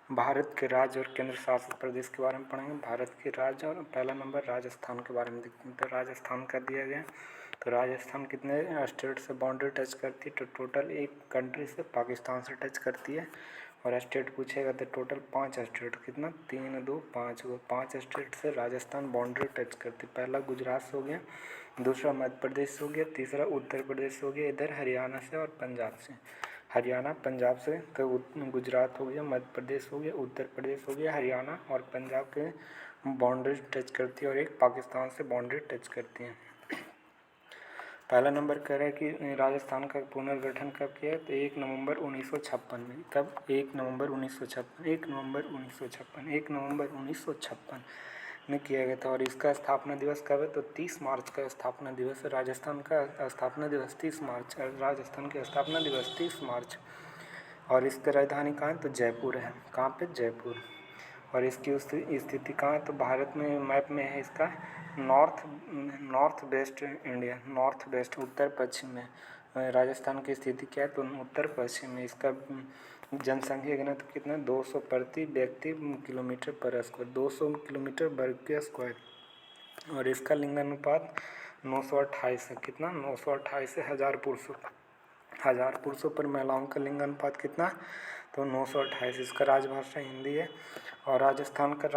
भारत के राज्य और केंद्र शासित प्रदेश के बारे में पढ़ेंगे। भारत के राज्य और पहला नंबर राजस्थान के बारे में देखते हैं। तो राजस्थान का दिया गया, तो राजस्थान कितने स्टेट से बाउंड्री टच करती है, तो टोटल एक कंट्री से पाकिस्तान से टच करती है। और स्टेट पूछेगा तो टोटल 5 स्टेट, कितना 3 2 5, वो 5 स्टेट से राजस्थान बाउंड्री टच करती है। पहला गुजरात हो गया, दूसरा मध्य प्रदेश हो गया, तीसरा उत्तर प्रदेश हो गया, इधर हरियाणा से और पंजाब से। हरियाणा पंजाब से, तो गुजरात हो गया, मध्य प्रदेश हो गया, उत्तर प्रदेश हो गया, हरियाणा और पंजाब के बाउंड्री टच करती है और एक पाकिस्तान से बाउंड्री टच करती है। पहला नंबर कह रहा है कि राजस्थान का पुनर्गठन कब किया है, तो 1 नवंबर 1956 में। कब? 1 नवंबर 1956, 1 नवंबर 1956, 1 नवंबर 1956 में किया गया था। और इसका स्थापना दिवस कब है, तो 30 मार्च का स्थापना दिवस है। राजस्थान का स्थापना दिवस 30 मार्च, राजस्थान की स्थापना दिवस 30 मार्च। और इसकी राजधानी कहाँ है, तो जयपुर है। कहाँ पे? जयपुर। और इसकी स्थिति कहाँ है, तो भारत में मैप में है इसका north west India, north west उत्तर पश्चिम में। राजस्थान की स्थिति क्या है, तो उत्तर पश्चिम में। इसका जनसंख्या घनत्व कितना, 200 प्रति व्यक्ति किलोमीटर पर स्क्वायर, 200 किलोमीटर वर्ग के स्क्वायर। और इसका लिंगानुपात 928 है। कितना? 928 से 1000 पुरुषों पर महिलाओं का लिंगानुपात कितना, तो 928। इसका राजभाषा हिंदी है। और राजस्थान का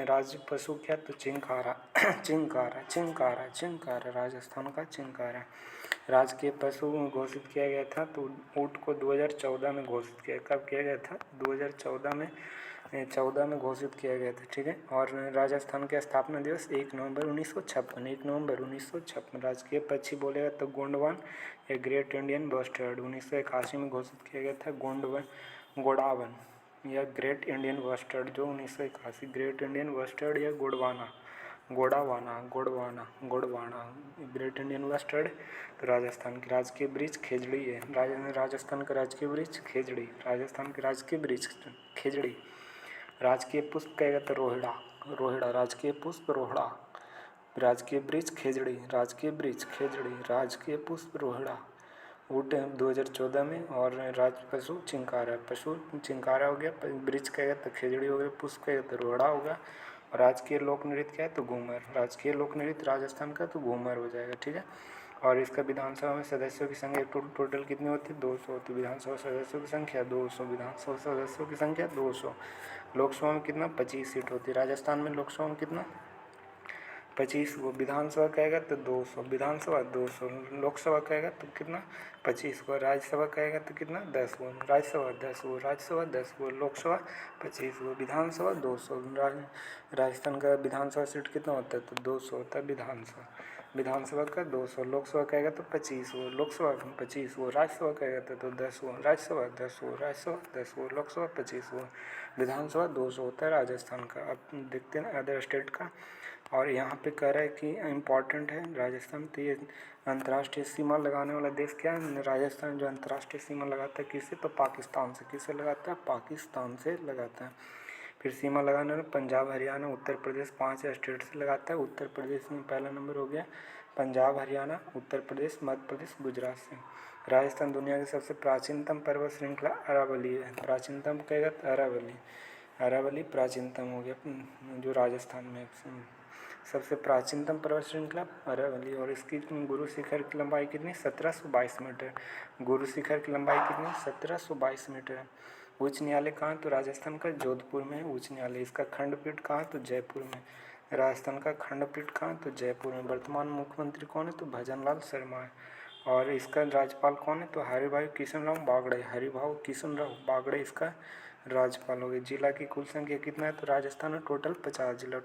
राज्य पशु क्या, तो चिंकारा चिंकारा चिंकारा चिंकारा, राजस्थान का चिंकारा राजकीय पशु घोषित किया गया था। तो ऊँट को 2014 में घोषित किया। कब किया गया था? 2014 में घोषित किया गया था। ठीक है। और राजस्थान का स्थापना दिवस 1 नवंबर 1956, 1 नवंबर 1956। राजकीय पक्षी बोलेगा तो गोंडवान या ग्रेट इंडियन बस्टर्ड 1981 में घोषित किया गया था। गोडावन या ग्रेट इंडियन बस्टर्ड जो 1981, ग्रेट इंडियन बस्टर्ड या गोडवाना ग्रेट इंडियन बस्टर्ड। तो राजस्थान की राजकीय वृक्ष खेजड़ी है। राजस्थान का राजकीय वृक्ष खेजड़ी, राजस्थान के राजकीय वृक्ष खेजड़ी। राजकीय पुष्प कहेगा तो रोहिड़ा, राजकीय पुष्प रोहिड़ा। राजकीय वृक्ष खेजड़ी, राजकीय वृक्ष खेजड़ी, राजकीय पुष्प रोहिड़ा। ऊँट 2014 में। और राज पशु चिंकारा, पशु चिंकारा हो गया, वृक्ष कहेगा तो खेजड़ी हो गया, पुष्प कहेगा तो रोहिड़ा होगा। और राजकीय लोक नृत्य क्या है, तो घूमर, राजकीय लोक नृत्य राजस्थान का तो घूमर हो जाएगा। ठीक है। और इसका विधानसभा में सदस्यों की संख्या टोटल कितनी होती है, 200 होती है। विधानसभा सदस्यों की संख्या 200, विधानसभा सदस्यों की संख्या 200। लोकसभा में कितना, 25 सीट होती है। राजस्थान में लोकसभा में कितना, 25 वो। विधानसभा कहेगा तो 200, विधानसभा 200। लोकसभा कहेगा तो कितना, 25 को। राज्यसभा कहेगा तो कितना, 10 वो। राज्यसभा 10 वो, राज्यसभा 10 वो, लोकसभा 25 वो, विधानसभा 200। राजस्थान का विधानसभा सीट कितना होता है, तो 200 होता है विधानसभा का 200। लोकसभा कहेगा तो 25 वो, लोकसभा 25 वो। राज्यसभा कहेगा तो 10 वो, राज्यसभा 10 वो, राज्यसभा 10 वो, लोकसभा 25 वो। विधानसभा 200 होता है राजस्थान का। अब देखते हैं अदर स्टेट का। और यहाँ पे कह रहा है कि इम्पॉर्टेंट है राजस्थान, तो ये अंतर्राष्ट्रीय सीमा लगाने वाला देश क्या है, राजस्थान। जो अंतर्राष्ट्रीय सीमा लगाता है किससे, तो पाकिस्तान से। किससे लगाता है, पाकिस्तान से लगाता है। फिर सीमा लगाने में पंजाब हरियाणा उत्तर प्रदेश 5 स्टेट से लगाता है। उत्तर प्रदेश में पहला नंबर हो गया, पंजाब हरियाणा उत्तर प्रदेश मध्य प्रदेश गुजरात से। राजस्थान दुनिया की सबसे प्राचीनतम पर्वत श्रृंखला अरावली है। प्राचीनतम कहेगा तो अरावली प्राचीनतम हो गया जो राजस्थान में। सबसे प्राचीनतम पर्वत श्रृंखला अरावली। और इसकी गुरु शिखर की लंबाई कितनी, 1722 मीटर। गुरु शिखर की लंबाई कितनी, 1722 मीटर। उच्च न्यायालय कहाँ, तो राजस्थान का जोधपुर में उच्च न्यायालय। इसका खंडपीठ कहाँ, तो जयपुर में। राजस्थान का खंडपीठ कहाँ, तो जयपुर में। वर्तमान मुख्यमंत्री कौन है, तो भजनलाल शर्मा है। और इसका राज्यपाल कौन है, तो हरिभाऊ किशन राव बागड़े इसका राज्यपाल हो गए। जिला की कुल संख्या कितना है, तो राजस्थान में टोटल 50 जिला।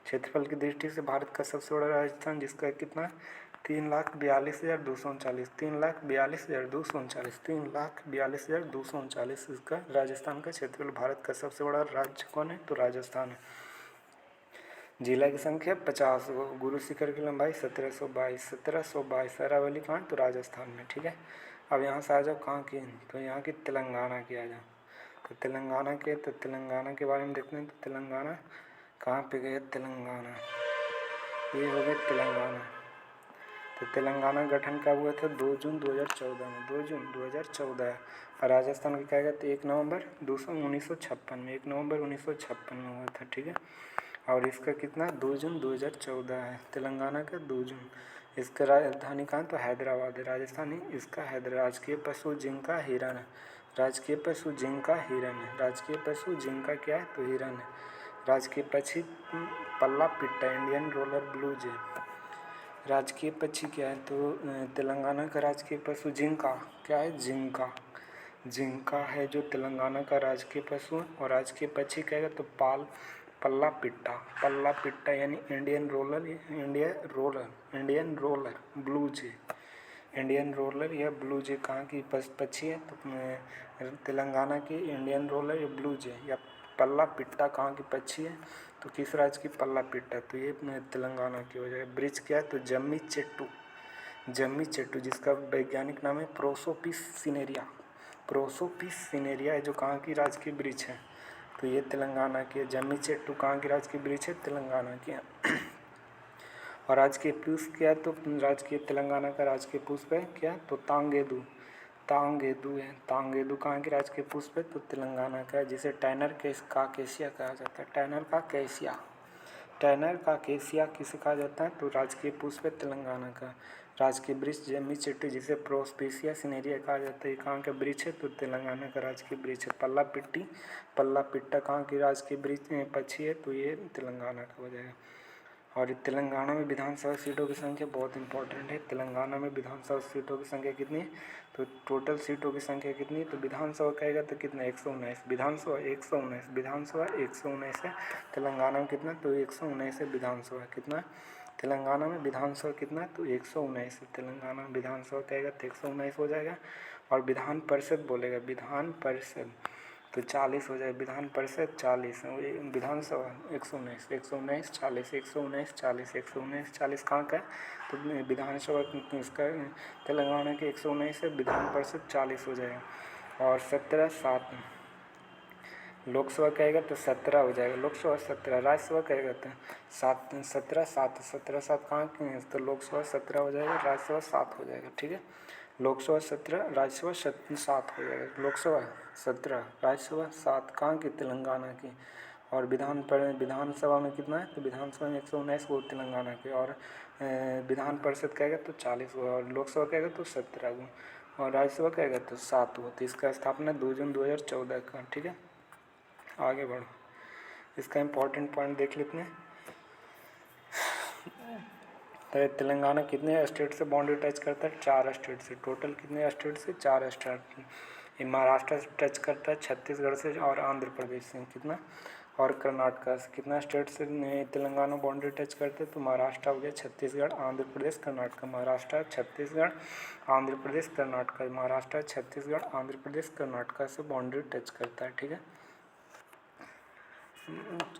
क्षेत्रफल की दृष्टि से भारत का सबसे बड़ा राजस्थान, जिसका कितना, 3,42,239, 3,42,239 इसका राजस्थान का क्षेत्रफल। भारत का सबसे बड़ा राज्य कौन है, तो राजस्थान है। जिला की संख्या 50, गुरु शिखर की लंबाई 1722। अरावली कहाँ, तो राजस्थान में। ठीक है। अब यहाँ से आ जाओ कहाँ की, तो यहाँ की तेलंगाना की आ जाओ। तो तेलंगाना के बारे में देखते हैं। तो तेलंगाना कहाँ पे गए, तेलंगाना ये हो गया तेलंगाना। तो तेलंगाना गठन कब हुआ था? 2 जून 2014 में, 2 जून 2014। और राजस्थान का क्या कहते हैं? 1 नवंबर 1956 में, 1 नवंबर 1956 में हुआ था, ठीक है। और इसका कितना? 2 जून 2014 है तेलंगाना का, 2 जून। इसका राजधानी कहाँ? तो हैदराबाद है राजधानी इसका राजकीय पशु जिंका हिरन है, राजकीय पशु जिंका हिरन है, राजकीय पशु जिंका क्या है? तो हिरन है। राजकीय पक्षी पल्ला पिट्टा, इंडियन रोलर ब्लू जay। राजकीय पक्षी क्या है? तो तेलंगाना का राजकीय पशु जिंका क्या है? जिंका, जिंका है जो तेलंगाना का राजकीय पशु है। और राजकीय पक्षी क्या है? तो पल्ला पिट्टा, पल्ला पिट्टा यानी Indian roller, Indian roller blue jay, Indian roller या ब्लू जे कहाँ की पक्षी है? तो तेलंगाना की इंडियन रोलर या ब्लू जे या पल्ला पिट्टा कहाँ की पक्षी है? तो किस राज्य की? पल्ला पिट्टा। तो ये तेलंगाना की हो जाएगा। ब्रिज क्या है? तो जम्मी चेट्टू, जम्मी चेट्टू जिसका वैज्ञानिक नाम है प्रोसोपिस सिनेरिया, प्रोसोपिस सिनेरिया है जो कहाँ की राजकीय ब्रिज है? तो ये तेलंगाना की है। जम्मी चेट्टू कहाँ की राजकीय ब्रिज है? तेलंगाना की है। और राजकीय पुष्प क्या है? तो राजकीय तेलंगाना का राजकीय पुष्प है क्या? तो तांगेदू, तांगेदू है। तांगेदू कहाँ की राजकीय पुष्प है? तो तेलंगाना का है, जिसे टैनर का केसिया कहा जाता है, टैनर का केसिया, टैनर का केसिया किसे कहा जाता है? तो राजकीय पुष्प है तेलंगाना का। राजकीय वृक्ष जम्मी चेट्टू जिसे प्रोस्पेसिया सिनेरिया कहा जाता है, कहाँ का वृक्ष है? तो तेलंगाना का राजकीय वृक्ष है। पल्ला पिट्टा कहाँ की राजकीय वृक्ष पक्षी है? तो ये तेलंगाना का हो जाएगा। और तेलंगाना में विधानसभा सीटों की संख्या बहुत इंपॉर्टेंट है। तेलंगाना में विधानसभा सीटों की संख्या कितनी है? तो टोटल सीटों की संख्या कितनी है? तो विधानसभा कहेगा तो कितना? 119, विधानसभा 119, विधानसभा 119 है। तेलंगाना में कितना? तो 119 है विधानसभा। कितना? तेलंगाना में विधानसभा कितना? तो 119 है। तेलंगाना में विधानसभा कहेगा तो 119 हो जाएगा। और विधान परिषद बोलेगा, विधान परिषद तो 40 हो जाए, विधान परिषद 40, विधानसभा 119, 119 40, 119 40, 119 40 कहाँ का है? तो विधानसभा इसका तेलंगाना के 119 है, विधान परिषद 40 हो जाएगा। और 17-7 लोकसभा कहेगा तो 17 हो जाएगा, लोकसभा 17, राज्यसभा कहेगा तो 17-7, 17-7 कहाँ की है? तो लोकसभा 17 हो जाएगा, राज्यसभा 7 हो जाएगा, ठीक है। लोकसभा 17, राज्यसभा 7 हो जाएगा, लोकसभा 17, राज्यसभा 7 कहाँ की? तेलंगाना की। और विधानसभा में कितना है? तो विधानसभा में 119 वो तेलंगाना के। और विधान परिषद कहेगा तो 40 हुआ, और लोकसभा कहेगा तो 17 हुआ, और राज्यसभा कहेगा तो 7 हुआ। तो इसका स्थापना 2 जून 2014 का, ठीक है। आगे बढ़ो, इसका इम्पोर्टेंट पॉइंट देख लेते हैं। तो तेलंगाना कितने स्टेट से बाउंड्री टच करता है? 4 स्टेट से। टोटल कितने स्टेट से? 4 स्टेट। ये महाराष्ट्र से टच करता है, छत्तीसगढ़ से और आंध्र प्रदेश से। कितना? और कर्नाटक से। कितना स्टेट से तेलंगाना बाउंड्री टच करते हैं? तो महाराष्ट्र हो गया, छत्तीसगढ़, आंध्र प्रदेश, कर्नाटक। महाराष्ट्र, छत्तीसगढ़, आंध्र प्रदेश, कर्नाटक। महाराष्ट्र, छत्तीसगढ़, आंध्र प्रदेश, कर्नाटक से बाउंड्री टच करता है, ठीक है।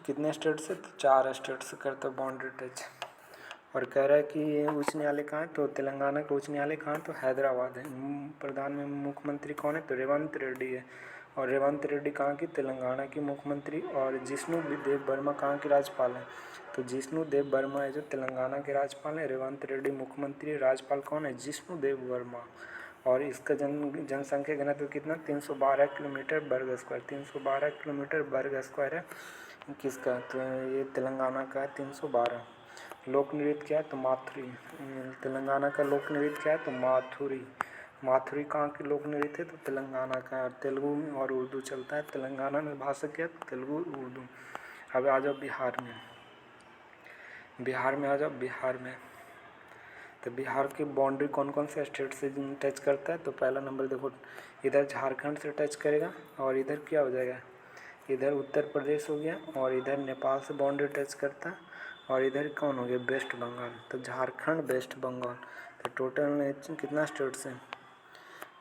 कितने स्टेट से? तो 4 स्टेट से करता है बाउंड्री टच। और कह रहा है कि उच्च न्यायालय कहाँ है? तो तेलंगाना का उच्च न्यायालय कहाँ है? तो हैदराबाद है। प्रधान में मुख्यमंत्री कौन है? तो रेवंत रेड्डी है। और रेवंत रेड्डी कहाँ की? तेलंगाना की मुख्यमंत्री। और जिष्णु देव वर्मा कहाँ के राज्यपाल हैं? तो जिष्णु देव वर्मा है जो तेलंगाना के राज्यपाल हैं। रेवंत रेड्डी मुख्यमंत्री, राज्यपाल कौन है? जिष्णु देव वर्मा। और इसका जनसंख्या घनत्व कितना? 312 किलोमीटर वर्ग स्क्वायर, 312 किलोमीटर वर्ग स्क्वायर है किसका? तो ये तेलंगाना का है, 312। लोक नृत्य क्या है? तो माथुरी। तेलंगाना का लोक नृत्य क्या है? तो माथुरी। माथुरी कहाँ की लोक नृत्य है? तो तेलंगाना का है। तेलुगु और उर्दू चलता है तेलंगाना में। भाषा क्या है? तेलुगु उर्दू। अब आ जाओ बिहार में, बिहार में आ जाओ, बिहार में। तो बिहार की बाउंड्री कौन कौन से स्टेट से टच करता है? तो पहला नंबर देखो, इधर झारखंड से टच करेगा, और इधर क्या हो जाएगा? इधर उत्तर प्रदेश हो गया, और इधर नेपाल से बाउंड्री टच करता है, और इधर कौन हो गया? वेस्ट बंगाल। तो झारखंड, वेस्ट बंगाल। तो टोटल कितना स्टेट से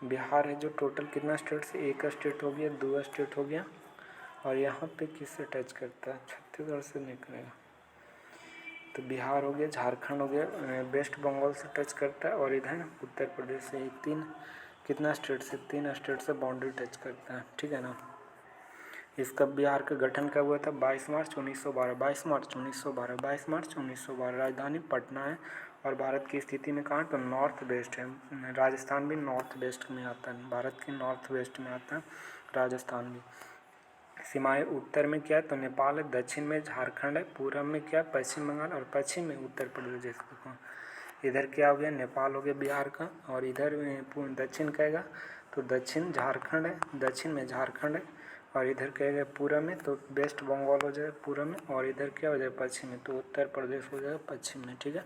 बिहार है? जो टोटल कितना स्टेट से? एक स्टेट हो गया, 2 स्टेट हो गया। और यहाँ पे किससे टच करता है? छत्तीसगढ़ से निकलेगा। तो बिहार हो गया, झारखंड हो गया, वेस्ट बंगाल से टच करता है, और इधर उत्तर प्रदेश से। 3 कितना स्टेट से? 3 स्टेट से बाउंड्री टच करता है, ठीक है ना। इसका बिहार का गठन कब हुआ था? 22 मार्च 1912, 22 मार्च 1912, 22 मार्च 1912। राजधानी पटना है, और भारत की स्थिति में कहाँ, तो नॉर्थ वेस्ट है। राजस्थान भी नॉर्थ वेस्ट में आता है, भारत के नॉर्थ वेस्ट में आता है राजस्थान भी। सीमाएं उत्तर में क्या है, तो नेपाल है, दक्षिण में झारखंड है, पूरब में क्या, पश्चिम बंगाल, और पश्चिम में उत्तर प्रदेश। इधर क्या हो गया, नेपाल हो गया बिहार का, और इधर दक्षिण कहेगा तो दक्षिण झारखंड है, दक्षिण में झारखंड है, और इधर कहेगा पूरब में तो वेस्ट बंगाल हो जाएगा पूरब में, और इधर क्या हो जाएगा पश्चिम में, तो उत्तर प्रदेश हो जाएगा पश्चिम में, ठीक है।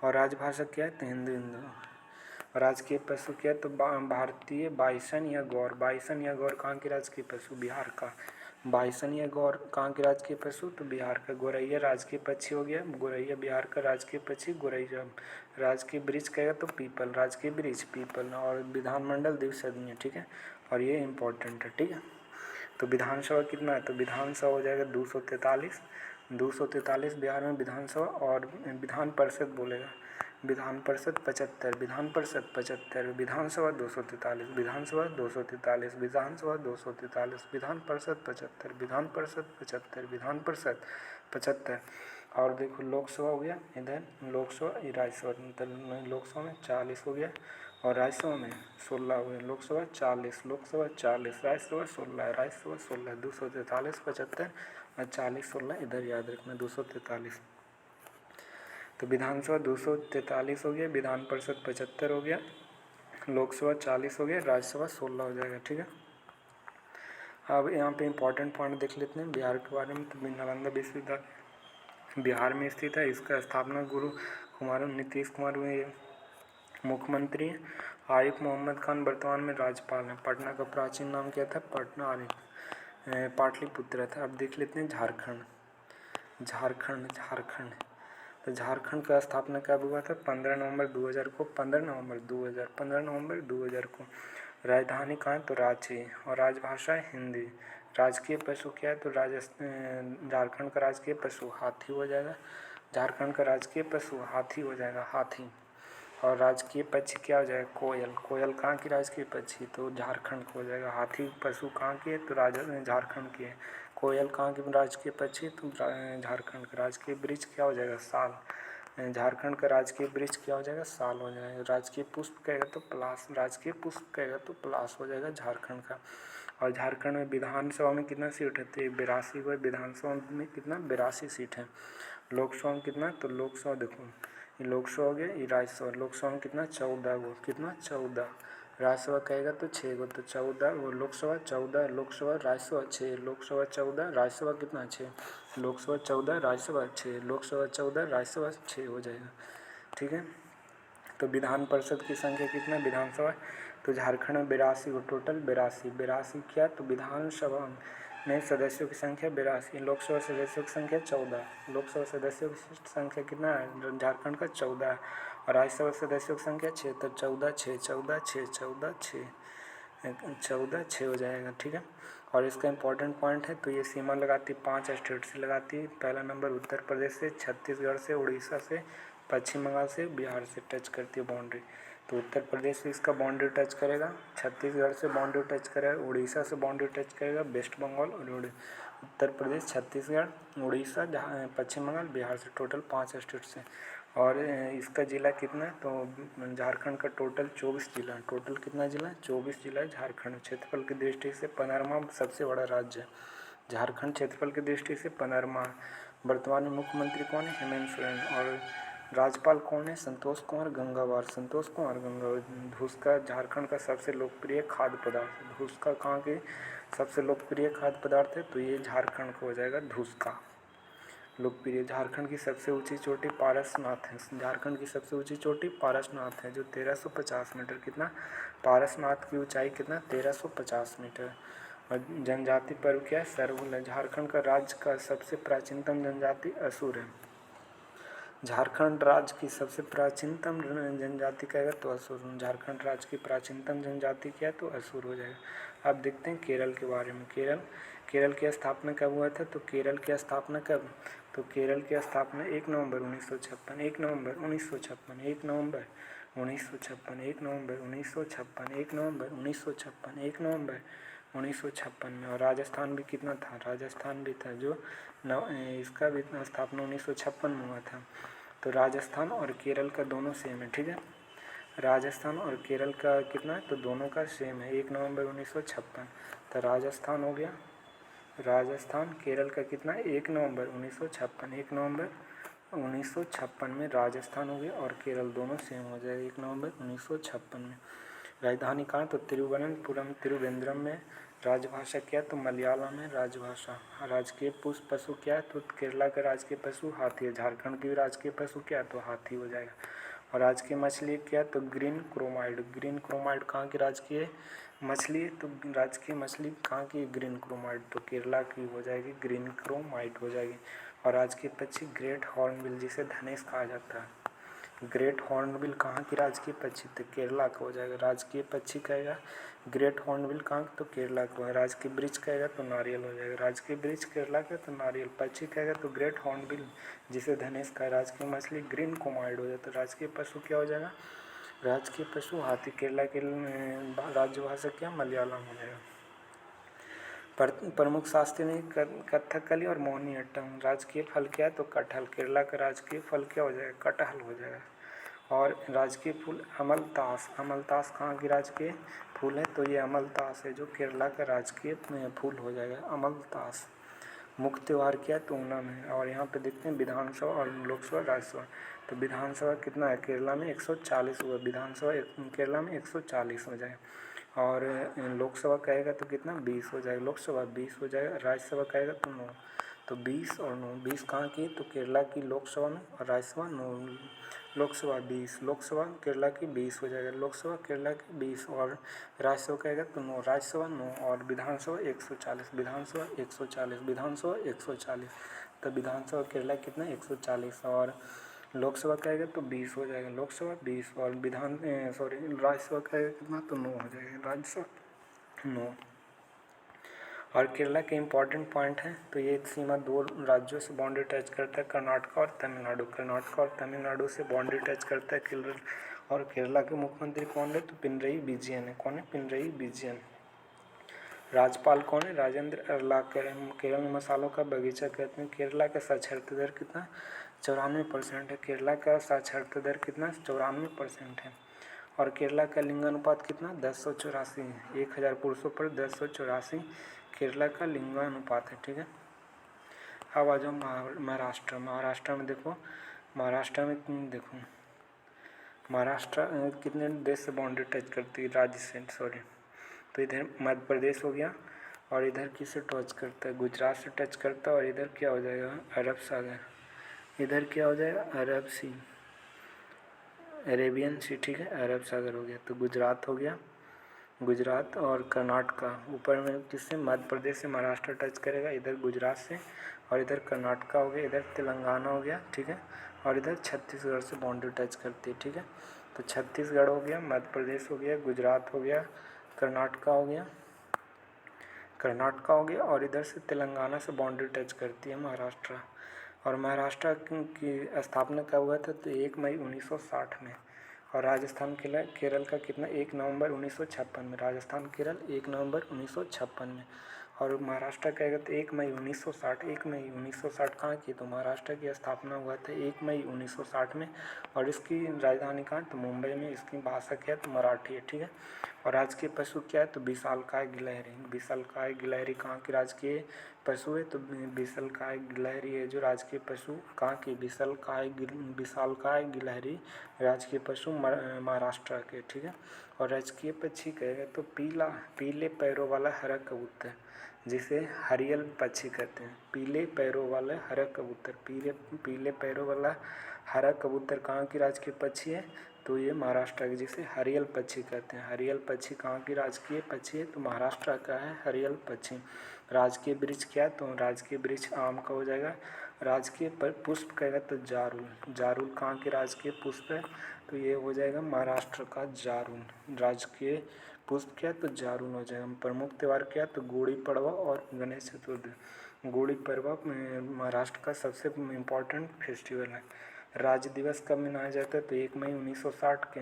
और राजभाषा क्या है, तो हिंदी। राजकीय पशु क्या है, तो भारतीय बाइसन या गौर। बाइसन या गौर कहाँ के राजकीय पशु, बिहार का। बाइसन या गौर कहाँ के राजकीय पशु, तो बिहार का। गोरैया राजकीय पक्षी हो गया, गोरैया बिहार का राजकीय पक्षी गोरैया। राजकीय वृक्ष कहेगा तो पीपल, राजकीय वृक्ष पीपल। और विधानमंडल द्विसदनीय, ठीक है, और ये इम्पोर्टेंट है, ठीक है। तो विधानसभा कितना है, तो विधानसभा हो जाएगा 243, 243 बिहार में विधानसभा। और विधान परिषद बोलेगा, विधान परिषद 75, विधान परिषद 75, विधानसभा 243, विधानसभा 243, विधानसभा 243, विधान परिषद 75, विधान परिषद 75, विधान परिषद 75। और देखो लोकसभा हो गया, इधर लोकसभा, राज्यसभा, मतलब लोकसभा में 40 हो गया, और राज्यसभा में 16 हो गया। लोकसभा 40, लोकसभा 40, राज्यसभा 16, राज्यसभा 16, 243, 75 और 40, 16 इधर याद रखना, 243। तो विधानसभा 243 हो गया, विधान परिषद 75 हो गया, लोकसभा 40 हो गया, राज्यसभा 16 हो जाएगा, ठीक है। अब यहाँ पे इम्पोर्टेंट पॉइंट देख लेते हैं बिहार के बारे में। तो नालंदा विश्वविद्यालय बिहार में स्थित है, इसका स्थापना गुरु कुमार नीतीश कुमार हुए मुख्यमंत्री। आरिफ मोहम्मद खान वर्तमान में राज्यपाल हैं। पटना का प्राचीन नाम क्या था, पटना आरिफ पाटलिपुत्र था। अब देख लेते हैं झारखंड, झारखंड, झारखंड। तो झारखंड का स्थापना कब हुआ था, 15 नवंबर 2000 को, 15 नवंबर 2000, 15 नवंबर 2000 को। राजधानी कहाँ है, तो रांची, और राजभाषा है हिंदी। राजकीय पशु क्या है, तो झारखंड का राजकीय पशु हाथी हो जाएगा, झारखंड का राजकीय पशु हाथी हो जाएगा, हाथी। और राजकीय पक्षी क्या हो जाएगा, कोयल। कोयल कहाँ की राजकीय पक्षी, तो झारखंड को हो जाएगा। हाथी पशु कहाँ की है, तो झारखंड की है। कोयल कहाँ की राजकीय पक्षी, तो झारखंड का। राजकीय वृक्ष क्या हो जाएगा, साल। झारखंड का राजकीय वृक्ष क्या हो जाएगा, साल हो जाएगा। राजकीय पुष्प कहेगा तो पलाश, राजकीय पुष्प कहेगा तो पलाश हो जाएगा झारखंड का। और झारखंड में विधानसभा में कितना सीट है, तो 82 को। विधानसभा में कितना, 82 सीट है। लोकसभा में कितना, तो लोकसभा देखो, ये लोकसभा हो गया, ये राज्यसभा। लोकसभा में कितना, 14 गो, कितना 14। राज्यसभा कहेगा तो 6 गो, तो 14 वो लोकसभा, 14 लोकसभा, राज्यसभा 6, लोकसभा 14, राज्यसभा कितना 6, लोकसभा 14, राज्यसभा 6, लोकसभा 14, राज्यसभा 6 हो जाएगा, ठीक है। तो विधान परिषद की संख्या कितना, विधानसभा, तो झारखंड में 82 गो, टोटल 82 क्या, तो विधानसभा में सदस्यों की संख्या 82, लोकसभा सदस्यों की संख्या 14, लोकसभा सदस्यों की संख्या कितना है झारखंड का 14 है, और राज्यसभा सदस्यों की संख्या 6, तो 14 6 14 6 14 6 14 6 हो जाएगा, ठीक है। और इसका इम्पोर्टेंट पॉइंट है, तो ये सीमा लगाती 5 स्टेट से लगाती है। पहला नंबर उत्तर प्रदेश से, छत्तीसगढ़ से, उड़ीसा से, पश्चिम बंगाल से, बिहार से टच करती है बाउंड्री। तो उत्तर प्रदेश से इसका बाउंड्री टच करेगा, छत्तीसगढ़ से बाउंड्री टच करेगा, उड़ीसा से बाउंड्री टच करेगा, वेस्ट बंगाल और उत्तर प्रदेश, छत्तीसगढ़, उड़ीसा, पश्चिम बंगाल, बिहार से, टोटल 5 स्टेट से। और इसका ज़िला कितना है, तो झारखंड का टोटल 24 जिला है। टोटल कितना ज़िला है, 24 जिला है झारखंड। क्षेत्रफल की दृष्टि से 15वां सबसे बड़ा राज्य है झारखंड, क्षेत्रफल की दृष्टि से 15वां। वर्तमान में मुख्यमंत्री कौन है, हेमंत सोरेन। और राज्यपाल कौन है, संतोष कुमार गंगवार, संतोष कुमार गंगवार। धुसका झारखंड का सबसे लोकप्रिय खाद्य पदार्थ। धुसका कहाँ के सबसे लोकप्रिय खाद्य पदार्थ है, तो ये झारखंड का हो जाएगा धुसका लोकप्रिय। झारखंड की सबसे ऊंची चोटी पारसनाथ है। झारखंड की सबसे ऊंची चोटी पारसनाथ है, जो 1350 मीटर, कितना, पारसनाथ की ऊंचाई कितना, 1350 मीटर। और जनजाति पर्व क्या है, सरहुल है। झारखंड का राज्य का सबसे प्राचीनतम जनजाति असुर है। झारखंड राज्य की सबसे प्राचीनतम जनजाति कहेगा तो असुर। झारखंड राज्य की प्राचीनतम जनजाति क्या है, तो असुर हो जाएगा। अब देखते हैं केरल के बारे में। केरल की स्थापना कब हुआ था, तो केरल की स्थापना कब, तो केरल की स्थापना 1 नवंबर 1956, 1 नवंबर 1956, 1 नवंबर 1956, 1 नवंबर 1956, 1 नवंबर 1956, 1 नवंबर 1956 में। और राजस्थान भी कितना था, राजस्थान भी था, जो इसका भी स्थापना 1956 में हुआ था। तो राजस्थान और केरल का दोनों सेम है, ठीक है। राजस्थान और केरल का कितना है, तो दोनों का सेम है 1 नवंबर 1956। तो राजस्थान हो गया, राजस्थान केरल का कितना है 1 नवंबर 1956, 1 नवंबर 1956 में राजस्थान हो गया और केरल दोनों सेम हो जाएगा 1 नवंबर 1956 में। राजधानी कहाँ, तो तिरुवनंतपुरम त्रिवेंद्रम में। राजभाषा क्या, तो मलयालम है राजभाषा। राजकीय पुष्प पशु क्या है, तो केरला का राजकीय पशु हाथी है। झारखंड की राजकीय पशु क्या है, तो हाथी हो जाएगा। और राजकीय मछली क्या है, तो ग्रीन क्रोमाइड। ग्रीन क्रोमाइड कहाँ की राजकीय मछली है, तो राजकीय मछली कहाँ की, ग्रीन क्रोमाइड, तो केरला की हो जाएगी, ग्रीन क्रोमाइड हो जाएगी। और राजकीय पक्षी ग्रेट हॉर्नबिल, जिसे धनेश कहा जाता है। ग्रेट हॉर्नबिल कहाँ की राजकीय पक्षी, तो केरला का हो जाएगा। राजकीय पक्षी कहेगा ग्रेट हॉर्नबिल कहाँ, तो केरला का है। राजकीय वृक्ष कहेगा तो नारियल हो जाएगा। राजकीय वृक्ष केरला का तो नारियल। पक्षी कहेगा तो ग्रेट हॉर्नबिल, जिसे धनेश का। राजकीय मछली ग्रीन कोमाइड हो जाता है। राजकीय पशु क्या हो जाएगा, राजकीय पशु हाथी। केरला के राजभाषा क्या, मलयालम हो जाएगा। प्रमुख शास्त्रीय कथकली और मोहिनीअट्टम। राजकीय फल क्या है, तो कटहल। केरला का राजकीय फल क्या हो जाएगा, कटहल हो जाएगा। और राजकीय फूल अमलतास। अमलतास कहाँ की राजकीय फूल है, तो ये अमलतास है जो केरला का राजकीय फूल हो जाएगा, अमलतास। मुख्य त्यौहार क्या है, तो ओणम है। और यहाँ पे देखते हैं विधानसभा और लोकसभा राज्यसभा। तो विधानसभा कितना है, केरला में 140 हुआ। विधानसभा केरला में 140 हो जाएगा। और लोकसभा कहेगा तो कितना 20 हो जाएगा, लोकसभा 20 हो जाएगा। राज्यसभा कहेगा तो 9। तो 20 और 9, 20 कहाँ की, तो केरला की लोकसभा में, और राज्यसभा 9। लोकसभा 20, लोकसभा केरला की 20 हो जाएगा, लोकसभा केरला की 20। और राज्यसभा कहेगा तो 9, राज्यसभा 9। और विधानसभा 140, विधानसभा 140, विधानसभा 140। तो विधानसभा केरला कितना 140। और लोकसभा कहेगा तो 20 हो जाएगा, लोकसभा 20। और राज्यसभा कहेगा कितना, तो 9 हो जाएगा, राज्यसभा 9। और केरला के इम्पॉर्टेंट पॉइंट हैं, तो ये सीमा 2 राज्यों से बाउंड्री टच करता है, कर्नाटक और तमिलनाडु। कर्नाटक और तमिलनाडु से बाउंड्री टच करता है केरल। और केरला के मुख्यमंत्री कौन है, तो पिनरई विजयन है। कौन है, पिनरई विजयन। राज्यपाल कौन है, राजेंद्र अर्लाकर। केरल में मसालों का बगीचा कहते हैं। केरला का साक्षरता दर कितना, 94% है। केरला का साक्षरता दर कितना, 94% है। और केरला का लिंगानुपात कितना, 1084। 1000 पुरुषों पर 1084 केरला का लिंगानुपात है, ठीक है। अब आ जाओ महाराष्ट्र। महाराष्ट्र में देखो, महाराष्ट्र में देखो, महाराष्ट्र कितने देश से बाउंड्री टच करती है, राज्य से, सॉरी। तो इधर मध्य प्रदेश हो गया, और इधर किससे टच करता है, गुजरात से टच करता है। और इधर क्या हो जाएगा, अरब सागर। इधर क्या हो जाएगा, अरब सी, अरेबियन सी, ठीक है, अरब सागर हो गया। तो गुजरात हो गया, गुजरात। और कर्नाटका ऊपर में किससे, मध्य प्रदेश से महाराष्ट्र टच करेगा, इधर गुजरात से। और इधर कर्नाटका हो गया, इधर तेलंगाना हो गया, ठीक है। और इधर छत्तीसगढ़ से बाउंड्री टच करती है, ठीक है। तो छत्तीसगढ़ हो गया, मध्य प्रदेश हो गया, गुजरात हो गया, कर्नाटका हो गया, कर्नाटका हो गया। और इधर से तेलंगाना से बाउंड्री टच करती है महाराष्ट्र। और महाराष्ट्र की स्थापना कब हुआ था, तो 1 मई 1960 में। और राजस्थान केरल का कितना, 1 नवंबर 1956 में। राजस्थान केरल 1 नवंबर 1956 में। और महाराष्ट्र कहेगा तो 1 मई 1960। 1 मई 1960 कहाँ की, तो महाराष्ट्र की स्थापना हुआ था 1 मई 1960 में। और इसकी राजधानी कहाँ, तो मुंबई में। इसकी भाषा क्या है, तो मराठी है, ठीक है। और राजकीय पशु क्या है, तो विशालकाय गिलहरी। विशालकाय गिलहरी कहाँ की राजकीय पशु है, तो विशालकाय गिलहरी है जो राजकीय पशु कहाँ की, विशालकाय गिलहरी राजकीय पशु महाराष्ट्र के, ठीक है। और राजकीय पक्षी कहेगा तो पीले पैरों वाला हरा कबूतर, जिसे हरियल पक्षी कहते हैं। पीले पैरों वाला हरा कबूतर, पीले पैरों वाला हरा कबूतर कहाँ की राजकीय पक्षी है, तो ये महाराष्ट्र की, जिसे हरियल पक्षी कहते हैं। हरियल पक्षी कहाँ की राजकीय पक्षी है, तो महाराष्ट्र का है हरियल पक्षी। राजकीय वृक्ष क्या है, तो राजकीय वृक्ष आम का हो जाएगा। राजकीय पुष्प कहेगा तो जारुल। जारुल कहाँ के राजकीय पुष्प है, तो ये हो जाएगा महाराष्ट्र का जारुल। राजकीय पुष्प क्या है, तो जारुल हो जाएगा। प्रमुख त्यौहार क्या है, तो गुड़ी पड़वा और गणेश चतुर्थी। गुड़ी पड़वा महाराष्ट्र का सबसे इम्पोर्टेंट फेस्टिवल है। राज्य दिवस कब मनाया जाता है, तो 1 मई 1960 के।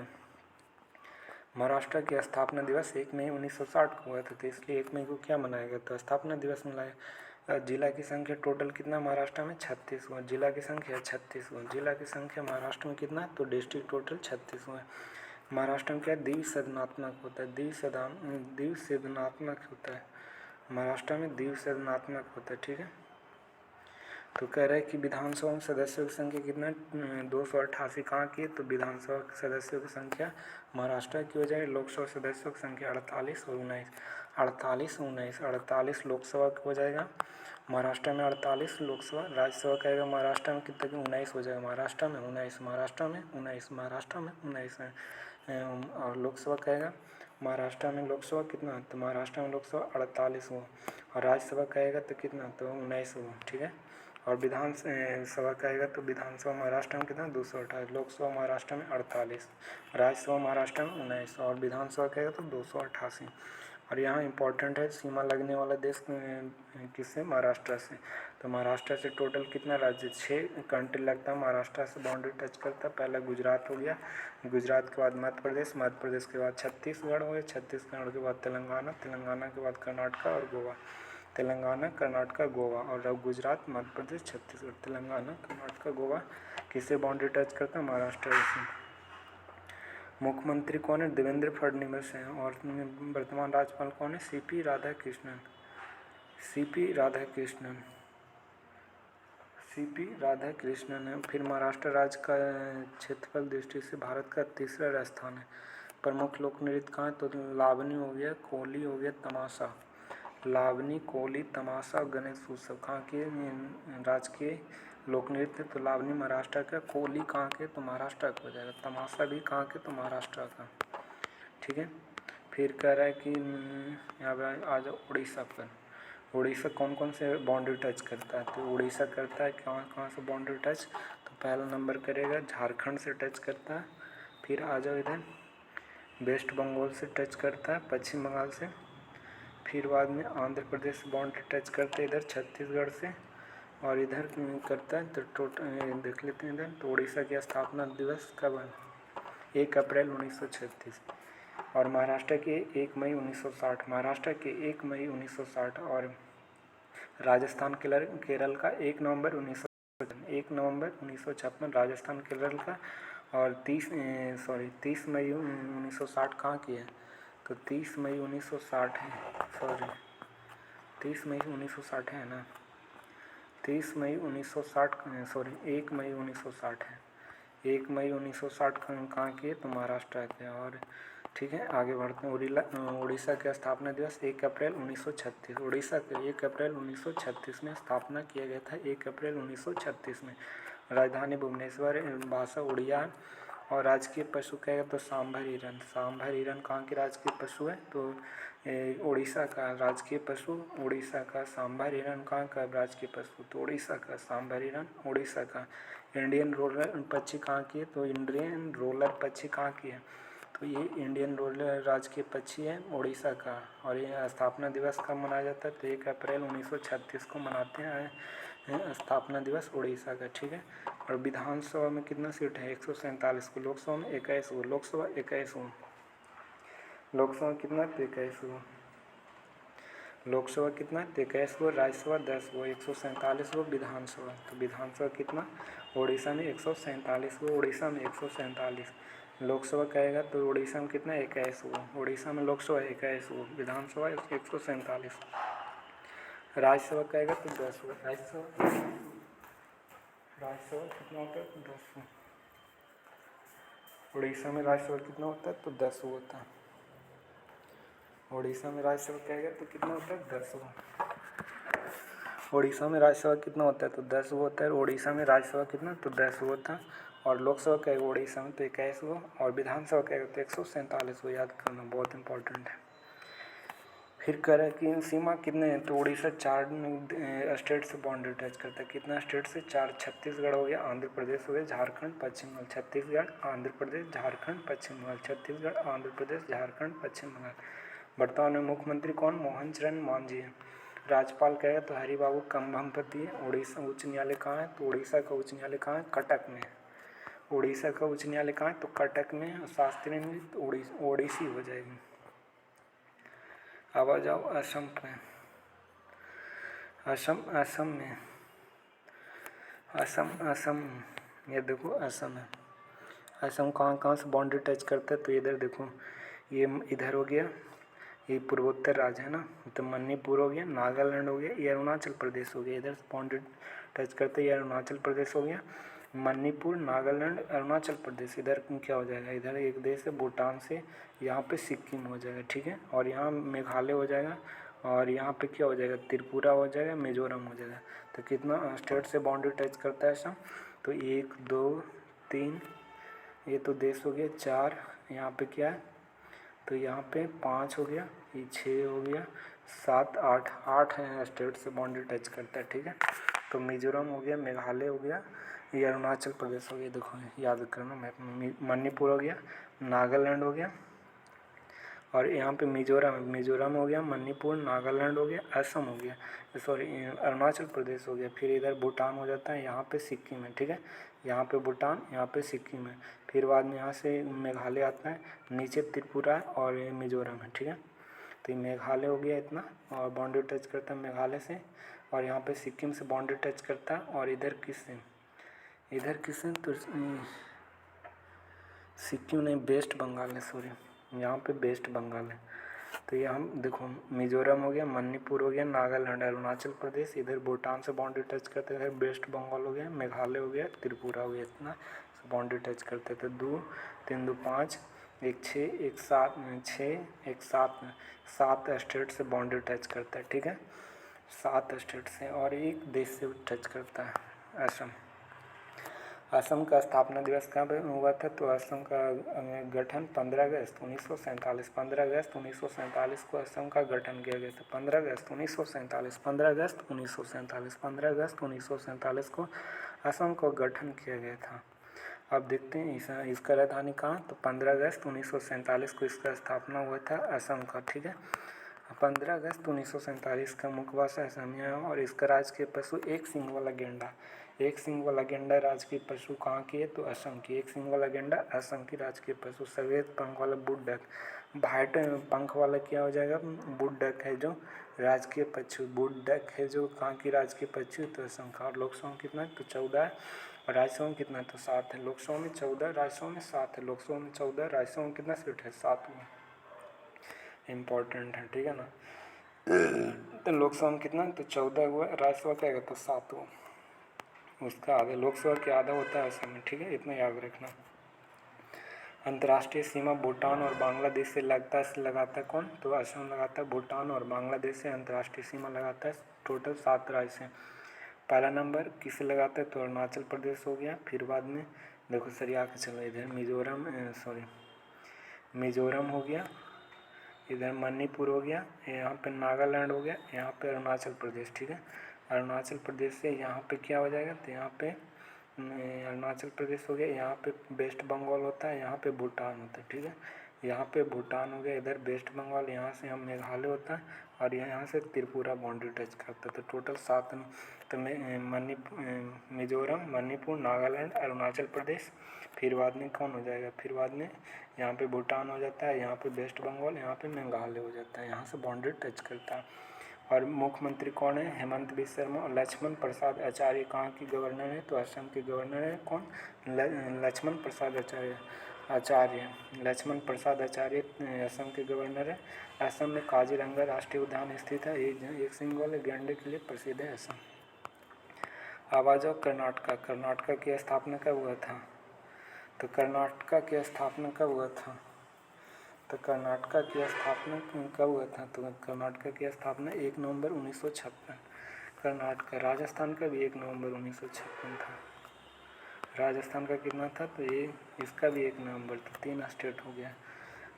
महाराष्ट्र की स्थापना दिवस 1 मई 1960 को हुआ था, तो इसलिए 1 मई को क्या मनाया गया था, स्थापना दिवस मनाया। जिला की संख्या टोटल कितना महाराष्ट्र में 36 हुआ। जिला की संख्या 36 हुआ। जिला की संख्या महाराष्ट्र में कितना, तो डिस्ट्रिक्ट टोटल 36 हुआ। महाराष्ट्र में क्या द्विसदनात्मक होता है, द्विसदनात्मक होता है। महाराष्ट्र में द्विसदनात्मक होता है, ठीक है। तो कह रहा है कि विधानसभा में सदस्यों की संख्या कितना 288 कहाँ की है, तो विधानसभा के सदस्यों की संख्या महाराष्ट्र की हो जाएगी। लोकसभा सदस्यों की संख्या 48 और 19, 48 लोकसभा का हो जाएगा महाराष्ट्र में, 48 लोकसभा। राज्यसभा कहेगा महाराष्ट्र में कितना की 19 हो जाएगा, महाराष्ट्र में 19 और लोकसभा कहेगा महाराष्ट्र में लोकसभा कितना, तो महाराष्ट्र में लोकसभा 48 हुआ और राज्यसभा कहेगा तो कितना, तो 19 हुआ, ठीक है। और विधान सभा कहेगा तो विधानसभा महाराष्ट्र में कितना 228, लोकसभा महाराष्ट्र में 48, राज्यसभा महाराष्ट्र में 19 और विधानसभा कहेगा तो 288। और यहाँ इंपॉर्टेंट है सीमा लगने वाला देश किससे, महाराष्ट्र से। तो महाराष्ट्र से टोटल कितना राज्य, 6 कंट्री लगता है महाराष्ट्र से बाउंड्री टच करता है। पहला गुजरात हो गया, गुजरात के बाद मध्य प्रदेश के बाद छत्तीसगढ़ हो गया, छत्तीसगढ़ के बाद तेलंगाना, तेलंगाना के बाद कर्नाटक और गोवा, तेलंगाना कर्नाटक गोवा और अब गुजरात मध्य प्रदेश छत्तीसगढ़, तेलंगाना कर्नाटक गोवा किससे बाउंड्री टच करता है, महाराष्ट्र से। मुख्यमंत्री कौन है, देवेंद्र फडणवीस हैं और वर्तमान राज्यपाल कौन है, सीपी राधाकृष्णन। है। फिर महाराष्ट्र राज्य का क्षेत्रफल दृष्टि से भारत का तीसरा स्थान है। प्रमुख लोक नृत्य कहाँ है, तो लावनी हो गया, कोली हो गया, तमाशा। लावनी, कोली, तमाशा, गणेश उत्सव कहाँ के राजकीय लोक नृत्य, तो लावनी महाराष्ट्र का, कोली कहाँ के, तो महाराष्ट्र का हो जाएगा, तमाशा भी कहाँ के, तो महाराष्ट्र का, ठीक है। फिर कह रहा है कि यहाँ पे आ जाओ उड़ीसा पर। उड़ीसा कौन कौन से बाउंड्री टच करता है, तो उड़ीसा करता है कहाँ कहाँ से बाउंड्री टच, तो पहला नंबर करेगा झारखंड से टच करता है। फिर आ जाओ इधर वेस्ट बंगाल से टच करता है, पश्चिम बंगाल से। फिर बाद में आंध्र प्रदेश से बाउंड्री टच करते हैं इधर छत्तीसगढ़ से और इधर करता है। तो टोटल देख लेते हैं इधर, तो उड़ीसा की स्थापना दिवस कब है, 1 अप्रैल 1936 और महाराष्ट्र के 1 मई 1960, महाराष्ट्र के 1 मई 1960 और राजस्थान केरल का 1 नवंबर 1956 राजस्थान केरल का और 30 मई 1960 कहाँ की है, तो 30 मई 1960 है, 30 मई 1960 है ना, 30 मई 1960 1 मई 1960 है, 1 मई 1960 कहाँ की है, तो महाराष्ट्र के। और ठीक है आगे बढ़ते हैं। उड़ीसा का स्थापना दिवस 1 अप्रैल 1936, उड़ीसा के 1 अप्रैल 1936 में स्थापना किया गया था, 1 अप्रैल 1936 में। राजधानी भुवनेश्वर, भाषा उड़िया और राजकीय पशु कहेगा तो सांभर हिरन। सांभर हिरन कहाँ के राजकीय पशु है, तो उड़ीसा का राजकीय पशु, उड़ीसा का। सांभर हिरन कहाँ का राजकीय पशु, तो उड़ीसा का सांभर हिरन, उड़ीसा का। इंडियन रोलर पक्षी कहाँ की है, तो इंडियन रोलर पक्षी कहाँ की है, तो ये इंडियन रोलर राजकीय पक्षी है उड़ीसा का। और ये स्थापना दिवस कब मनाया जाता है, तो 1 अप्रैल 1936 को मनाते हैं स्थापना दिवस उड़ीसा का, ठीक है। और विधानसभा में कितना सीट है, 147 को, लोकसभा में 21 को, लोकसभा 21 को, लोकसभा कितना, 23 को, लोकसभा कितना 23 को, राज्यसभा 10 को, 147 को विधानसभा। तो विधानसभा कितना, उड़ीसा में 147 को, उड़ीसा में 147। लोकसभा कहेगा तो उड़ीसा में कितना 21 को, उड़ीसा में लोकसभा 21 को, विधानसभा 147। राज्यसभा कहेगा तो 10 को, राज्यसभा कितना होता है, तो 10 को। उड़ीसा में राज्यसभा कितना होता है, तो 10 होता है। उड़ीसा में राज्यसभा कहेगा तो कितना होता है, 10 को। उड़ीसा में राज्यसभा कितना होता है, तो 10 होता है। उड़ीसा में राज्यसभा कितना, तो 10 होता है। और लोकसभा कहेगा उड़ीसा में तो 21 को और विधानसभा कहेगा तो 147 को, याद करना बहुत इंपॉर्टेंट है। फिर कह रहा है कि सीमा कितने हैं, तो उड़ीसा 4 स्टेट से बाउंड्री टच करता है। कितना स्टेट से, 4, छत्तीसगढ़ हो गया, आंध्र प्रदेश हो गया, झारखंड, पश्चिम बंगाल, छत्तीसगढ़, आंध्र प्रदेश, झारखंड, पश्चिम बंगाल, छत्तीसगढ़, आंध्र प्रदेश, झारखंड, पश्चिम बंगाल। वर्तमान में मुख्यमंत्री कौन, मोहन चरण मांझी है। राज्यपाल कहेगा तो हरिबाबू कंभमपति है। उड़ीसा उच्च न्यायालय कहाँ है, तो उड़ीसा का उच्च न्यायालय कहाँ है, कटक में। उड़ीसा का उच्च न्यायालय कहाँ है, तो कटक में। शास्त्रीय नृत्य ओडिसी हो जाएगी। अब आ जाओ असम पे। असम, असम में असम ये देखो असम है। असम कहाँ कहाँ से बाउंड्री टच करता है, तो इधर देखो, ये इधर हो गया, ये पूर्वोत्तर राज्य है ना, तो मणिपुर हो गया, नागालैंड हो गया, ये अरुणाचल प्रदेश हो गया। इधर से बाउंड्री टच करते ये अरुणाचल प्रदेश हो गया। मणिपुर, नागालैंड, अरुणाचल प्रदेश, इधर क्या हो जाएगा, इधर एक देश है भूटान से, यहाँ पे सिक्किम हो जाएगा, ठीक है। और यहाँ मेघालय हो जाएगा, और यहाँ पे क्या हो जाएगा, त्रिपुरा हो जाएगा, मिजोरम हो जाएगा। तो कितना स्टेट से बाउंड्री टच करता है ऐसा, तो 1 2 3, ये तो देश हो गया 4, यहाँ पे क्या है, तो यहाँ पे 5 हो गया, ये 6 हो गया, 7 8, 8 है स्टेट से बाउंड्री टच करता है, ठीक है। तो मिजोरम हो गया, मेघालय हो गया, ये अरुणाचल प्रदेश हो गया, देखो याद करना मैप में, मणिपुर हो गया, नागालैंड हो गया, और यहाँ पे मिजोरम हो गया, मणिपुर, नागालैंड हो गया, असम हो गया, सॉरी अरुणाचल प्रदेश हो गया। फिर इधर भूटान हो जाता है, यहाँ पे सिक्किम है, ठीक है। यहाँ पे भूटान, यहाँ पे सिक्किम है। फिर बाद में यहाँ से मेघालय आता है, नीचे त्रिपुरा और ये मिजोरम है, ठीक है। तो ये मेघालय हो गया इतना, और बाउंड्री टच करता है मेघालय से, और यहाँ पे सिक्किम से बाउंड्री टच करता है, और इधर किससे, तो सिक्किम नहीं, वेस्ट बंगाल है, सॉरी, यहाँ पे वेस्ट बंगाल है। तो ये हम देखो, मिजोरम हो गया, मणिपुर हो गया, नागालैंड, अरुणाचल प्रदेश, इधर भूटान से बाउंड्री टच करते थे, वेस्ट बंगाल हो गया, मेघालय हो गया, त्रिपुरा हो गया, इतना बाउंड्री टच करते थे। 2 3 2 5, 1 6, 1 7, 6 1 7, 7 स्टेट से बाउंड्री टच करता है, ठीक है। 7 स्टेट से, और एक देश से टच करता है, असम। असम का स्थापना दिवस कब हुआ था, तो असम का गठन 15 अगस्त 1947, 15 अगस्त 1947 को असम का गठन किया गया था। 15 अगस्त 1947, 15 अगस्त 1947, 15 अगस्त 1947 को असम का गठन किया गया था। अब देखते हैं इसका राजधानी कहाँ, तो 15 अगस्त 1947 को इसका स्थापना हुआ था असम का, ठीक है। 15 अगस्त 1947 का मुख्य भाषा असमिया है, और इसका राजकीय पशु एक सींग वाला गेंडा, एक सींग वाला गेंडा राजकीय पशु कहाँ की है, तो असम की। एक सींग वाला गेंडा असम की राजकीय पशु। सफेद पंख वाला वुड डक, वाइट पंख वाला क्या हो जाएगा, वुड डक है जो राजकीय पशु, वुड डक है जो कहाँ की राजकीय पशु, तो असम का। और लोकसभा में कितना है, तो 14 है, और राज्यसभा में कितना है, तो 7 है। लोकसभा में 14, राज्यसभा में 7 है। लोकसभा में 14, राज्यसभा में कितना सीट है, 7 में, इम्पोर्टेंट है, ठीक है ना। तो लोकसभा में कितना, तो 14 हुआ, राज्यसभा क्या है, तो 7 हुआ, उसका आधा, लोकसभा के आधा होता है असम में, ठीक है, इतना याद रखना। अंतर्राष्ट्रीय सीमा भूटान और बांग्लादेश से लगाता है कौन, तो असम लगाता है, भूटान और बांग्लादेश से अंतर्राष्ट्रीय सीमा लगाता है, टोटल 7 राज्य से। पहला नंबर किसे लगाता है, तो अरुणाचल प्रदेश हो गया। फिर बाद में देखो सरिया के चलो, इधर मिजोरम हो गया, इधर मणिपुर हो गया, यहाँ पे नागालैंड हो गया, यहाँ पे अरुणाचल प्रदेश, ठीक है। अरुणाचल प्रदेश से यहाँ पे क्या हो जाएगा, तो यहाँ पे अरुणाचल प्रदेश हो गया, यहाँ पे वेस्ट बंगाल होता है, यहाँ पे भूटान होता है, ठीक है। यहाँ पे भूटान हो गया, इधर वेस्ट बंगाल, यहाँ से हम मेघालय होता है, और यहाँ से त्रिपुरा बाउंड्री टच करता है। तो टोटल 7, तो मिजोरम, मणिपुर, नागालैंड, अरुणाचल प्रदेश, फिर बाद में कौन हो जाएगा, फिर बाद में यहाँ पे भूटान हो जाता है, यहाँ पे वेस्ट बंगाल, यहाँ पे मेघालय हो जाता है, यहाँ से बाउंड्री टच करता है। और मुख्यमंत्री कौन है, हेमंत बिस्वा शर्मा। और लक्ष्मण प्रसाद आचार्य कहाँ की गवर्नर है, तो असम के गवर्नर है कौन, लक्ष्मण प्रसाद लक्ष्मण प्रसाद आचार्य असम के गवर्नर है। असम में काजीरंगा राष्ट्रीय उद्यान स्थित है, एक सींग वाले गैंडे के लिए प्रसिद्ध है असम। अब आ जाओ कर्नाटका की स्थापना कब हुआ था, तो कर्नाटका की स्थापना कब हुआ था, तो कर्नाटका की स्थापना कब हुआ था, तो कर्नाटका की स्थापना 1 नवंबर 1956। कर्नाटका, राजस्थान का भी 1 नवंबर 1956 था। राजस्थान का कितना था, तो ये इसका भी 1 नवंबर, तो 3 स्टेट हो गया।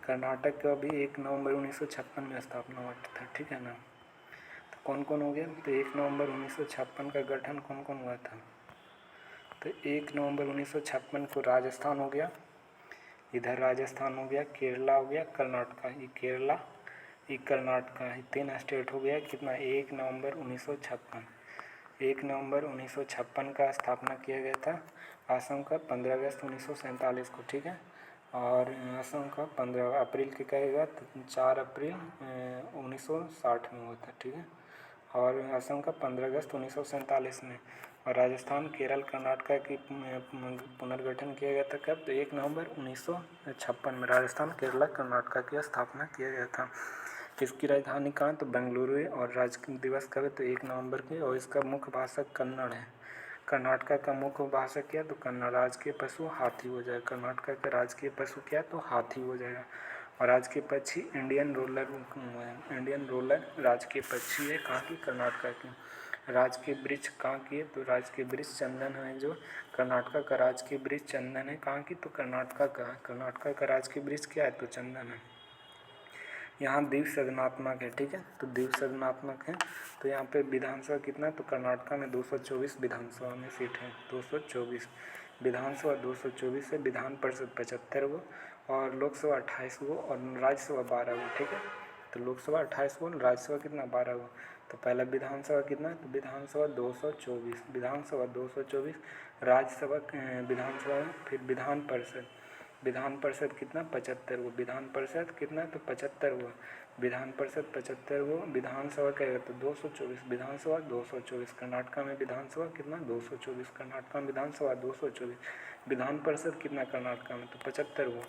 कर्नाटक का भी 1 नवंबर 1956 में स्थापना हुआ था, ठीक है ना। तो कौन कौन हो गया, तो 1 नवंबर 1956 का गठन कौन कौन हुआ था, तो 1 नवंबर 1956 को राजस्थान हो गया, इधर राजस्थान हो गया, केरला हो गया, कर्नाटका, ये केरला, ये कर्नाटका, 3 स्टेट हो गया। कितना, 1 नवंबर 1956, 1 नवंबर 1956 का स्थापना किया गया था। असम का 15 अगस्त 1947 को, ठीक है। और असम का 15 अप्रैल के कहेगा, तो 4 अप्रैल 1960 में हुआ था, ठीक है। और असम का 15 अगस्त 1947 में। और राजस्थान, केरल, कर्नाटक की पुनर्गठन किया गया था कब? तो 1 नवंबर 1956 में राजस्थान, केरल, कर्नाटक की स्थापना किया गया था। इसकी राजधानी कहाँ? तो बेंगलुरु है। और राज्य दिवस कब है? तो 1 नवंबर की। और इसका मुख्य भाषा कन्नड़ है। कर्नाटक का मुख्य भाषा क्या है? तो कन्नड़। राजकीय पशु हाथी हो जाएगा। कर्नाटक का राजकीय पशु क्या है? तो हाथी हो जाएगा। और राजकीय पक्षी इंडियन रोलर राजकीय पक्षी है। कहाँ की? कर्नाटक की। राजकीय वृक्ष कहाँ की है? तो राजकीय वृक्ष चंदन है। जो कर्नाटक का राजकीय वृक्ष चंदन है। कहाँ की? तो कर्नाटक का। कर्नाटक का राजकीय वृक्ष क्या है? तो चंदन है। यहाँ द्वीप सदनात्मक है। ठीक है, तो द्वीप सदनात्मक है। तो यहाँ पे विधानसभा कितना? तो कर्नाटक में 224 विधानसभा में सीट है। 224 विधानसभा 224 है। विधान परिषद 75 वो, और लोकसभा 28 वो, और राज्यसभा 12 वो। ठीक है, तो लोकसभा 28 वो, राज्यसभा कितना? 12 वो। तो पहला विधानसभा कितना? तो विधानसभा 224, विधानसभा 224, राज्यसभा विधानसभा, फिर विधान परिषद कितना? 75 वो। विधान परिषद कितना? तो 75 वो। विधान परिषद 75 वो। विधानसभा कहेगा तो 224, विधानसभा 224। कर्नाटक में विधानसभा कितना? 224। कर्नाटक में विधानसभा 224। विधान परिषद कितना कर्नाटक में? तो 75 वो।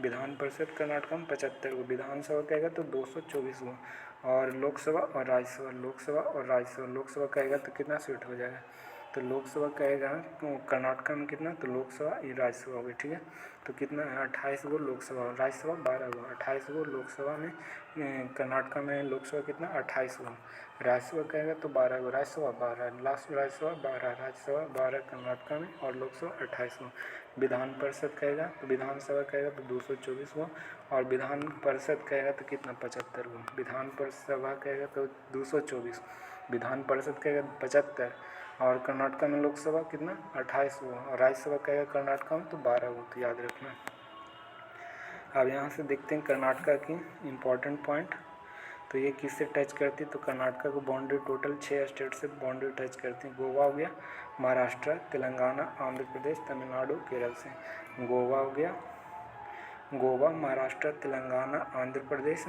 विधान परिषद कर्नाटक में 75 वो। विधानसभा कहेगा तो 224 वो। और लोकसभा और राज्यसभा, लोकसभा कहेगा तो कितना सीट हो जाएगा? तो लोकसभा कहेगा कर्नाटक में कितना? तो लोकसभा ये राज्यसभा होगी। ठीक है, तो कितना है? 28 गो लोकसभा, राज्यसभा 12 गो। 28 गो लोकसभा में, कर्नाटक में लोकसभा कितना? 28 गो। राज्यसभा कहेगा तो 12 गो, राज्यसभा 12, लास्ट राज्यसभा 12, राज्यसभा 12 कर्नाटक में, और लोकसभा 28 गो। विधान परिषद कहेगा तो विधानसभा कहेगा तो 224 गो, और विधान परिषद कहेगा तो कितना? 75 गो। विधान परिसभा कहेगा तो 224, विधान परिषद कहेगा 75, और कर्नाटक में लोकसभा कितना? 28 गो, और राज्यसभा कहेगा कर्नाटक में तो 12 गो। तो याद रखना। अब यहाँ से देखते हैं कर्नाटक की इम्पोर्टेंट पॉइंट। तो ये किससे टच करती है? तो कर्नाटक को बाउंड्री टोटल 6 स्टेट से बाउंड्री टच करती है। गोवा हो गया, महाराष्ट्र, तेलंगाना, आंध्र प्रदेश, तमिलनाडु, केरल से। गोवा हो गया, गोवा, महाराष्ट्र, तेलंगाना, आंध्र प्रदेश।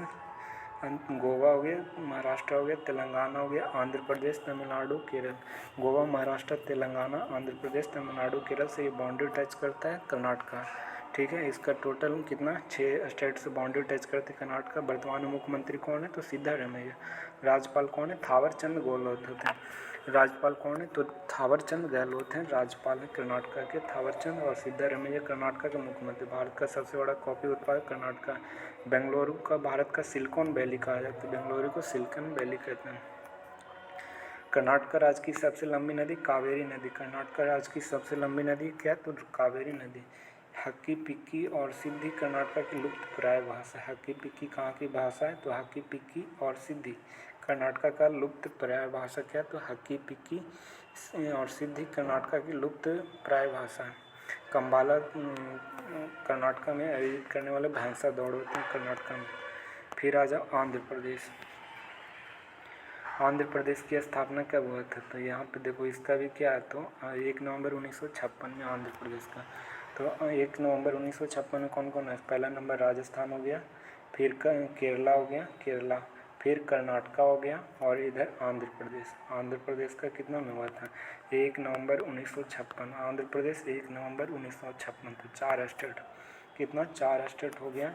गोवा हो गया, महाराष्ट्र हो गया, तेलंगाना हो गया, आंध्र प्रदेश, तमिलनाडु, केरल। गोवा, महाराष्ट्र, तेलंगाना, आंध्र प्रदेश, तमिलनाडु, केरल से ये बाउंड्री टच करता है कर्नाटक। ठीक है, इसका टोटल कितना? 6 स्टेट से बाउंड्री टच करते हैं कर्नाटक। वर्तमान में मुख्यमंत्री कौन है? तो सिद्धारमैया। राज्यपाल कौन है? थावरचंद गहलोत होते हैं। राज्यपाल कौन है? तो थावरचंद गहलोत हैं राज्यपाल है कर्नाटक के, थावरचंद। और सिद्धारमैया कर्नाटक के मुख्यमंत्री। भारत का सबसे बड़ा कॉफी उत्पादक कर्नाटक। बेंगलुरु का भारत का सिलिकॉन वैली कहा जाता है, बेंगलुरु को सिलिकॉन वैली कहते हैं। कर्नाटक राज्य की सबसे लंबी नदी कावेरी नदी। कर्नाटक राज्य की सबसे लंबी नदी क्या? तो कावेरी नदी। हक्की पिक्की और सिद्धि कर्नाटक की लुप्त प्राय भाषा है। हक्की पिक्की कहाँ की भाषा है? तो हक्की पिक्की और सिद्धि कर्नाटक का लुप्त प्राय भाषा क्या? तो हक्की पिक्की और सिद्धि कर्नाटक की लुप्त प्राय भाषा है। कंबाला कर्नाटक में आयोजित करने वाले भैंसा दौड़ होते हैं कर्नाटक में। फिर आ जाओ आंध्र प्रदेश। आंध्र प्रदेश की स्थापना कब हुआ था? तो यहाँ पे देखो इसका भी क्या है, तो 1 नवंबर 1956 में आंध्र प्रदेश का। तो 1 नवंबर 1956 में कौन कौन है? पहला नंबर राजस्थान हो गया, फिर केरला हो गया, केरला, फिर कर्नाटक हो गया, और इधर आंध्र प्रदेश। आंध्र प्रदेश का कितना में हुआ था? 1 नवंबर 1956। आंध्र प्रदेश 1 नवंबर 1956। तो 4 स्टेट, कितना? 4 स्टेट हो गया।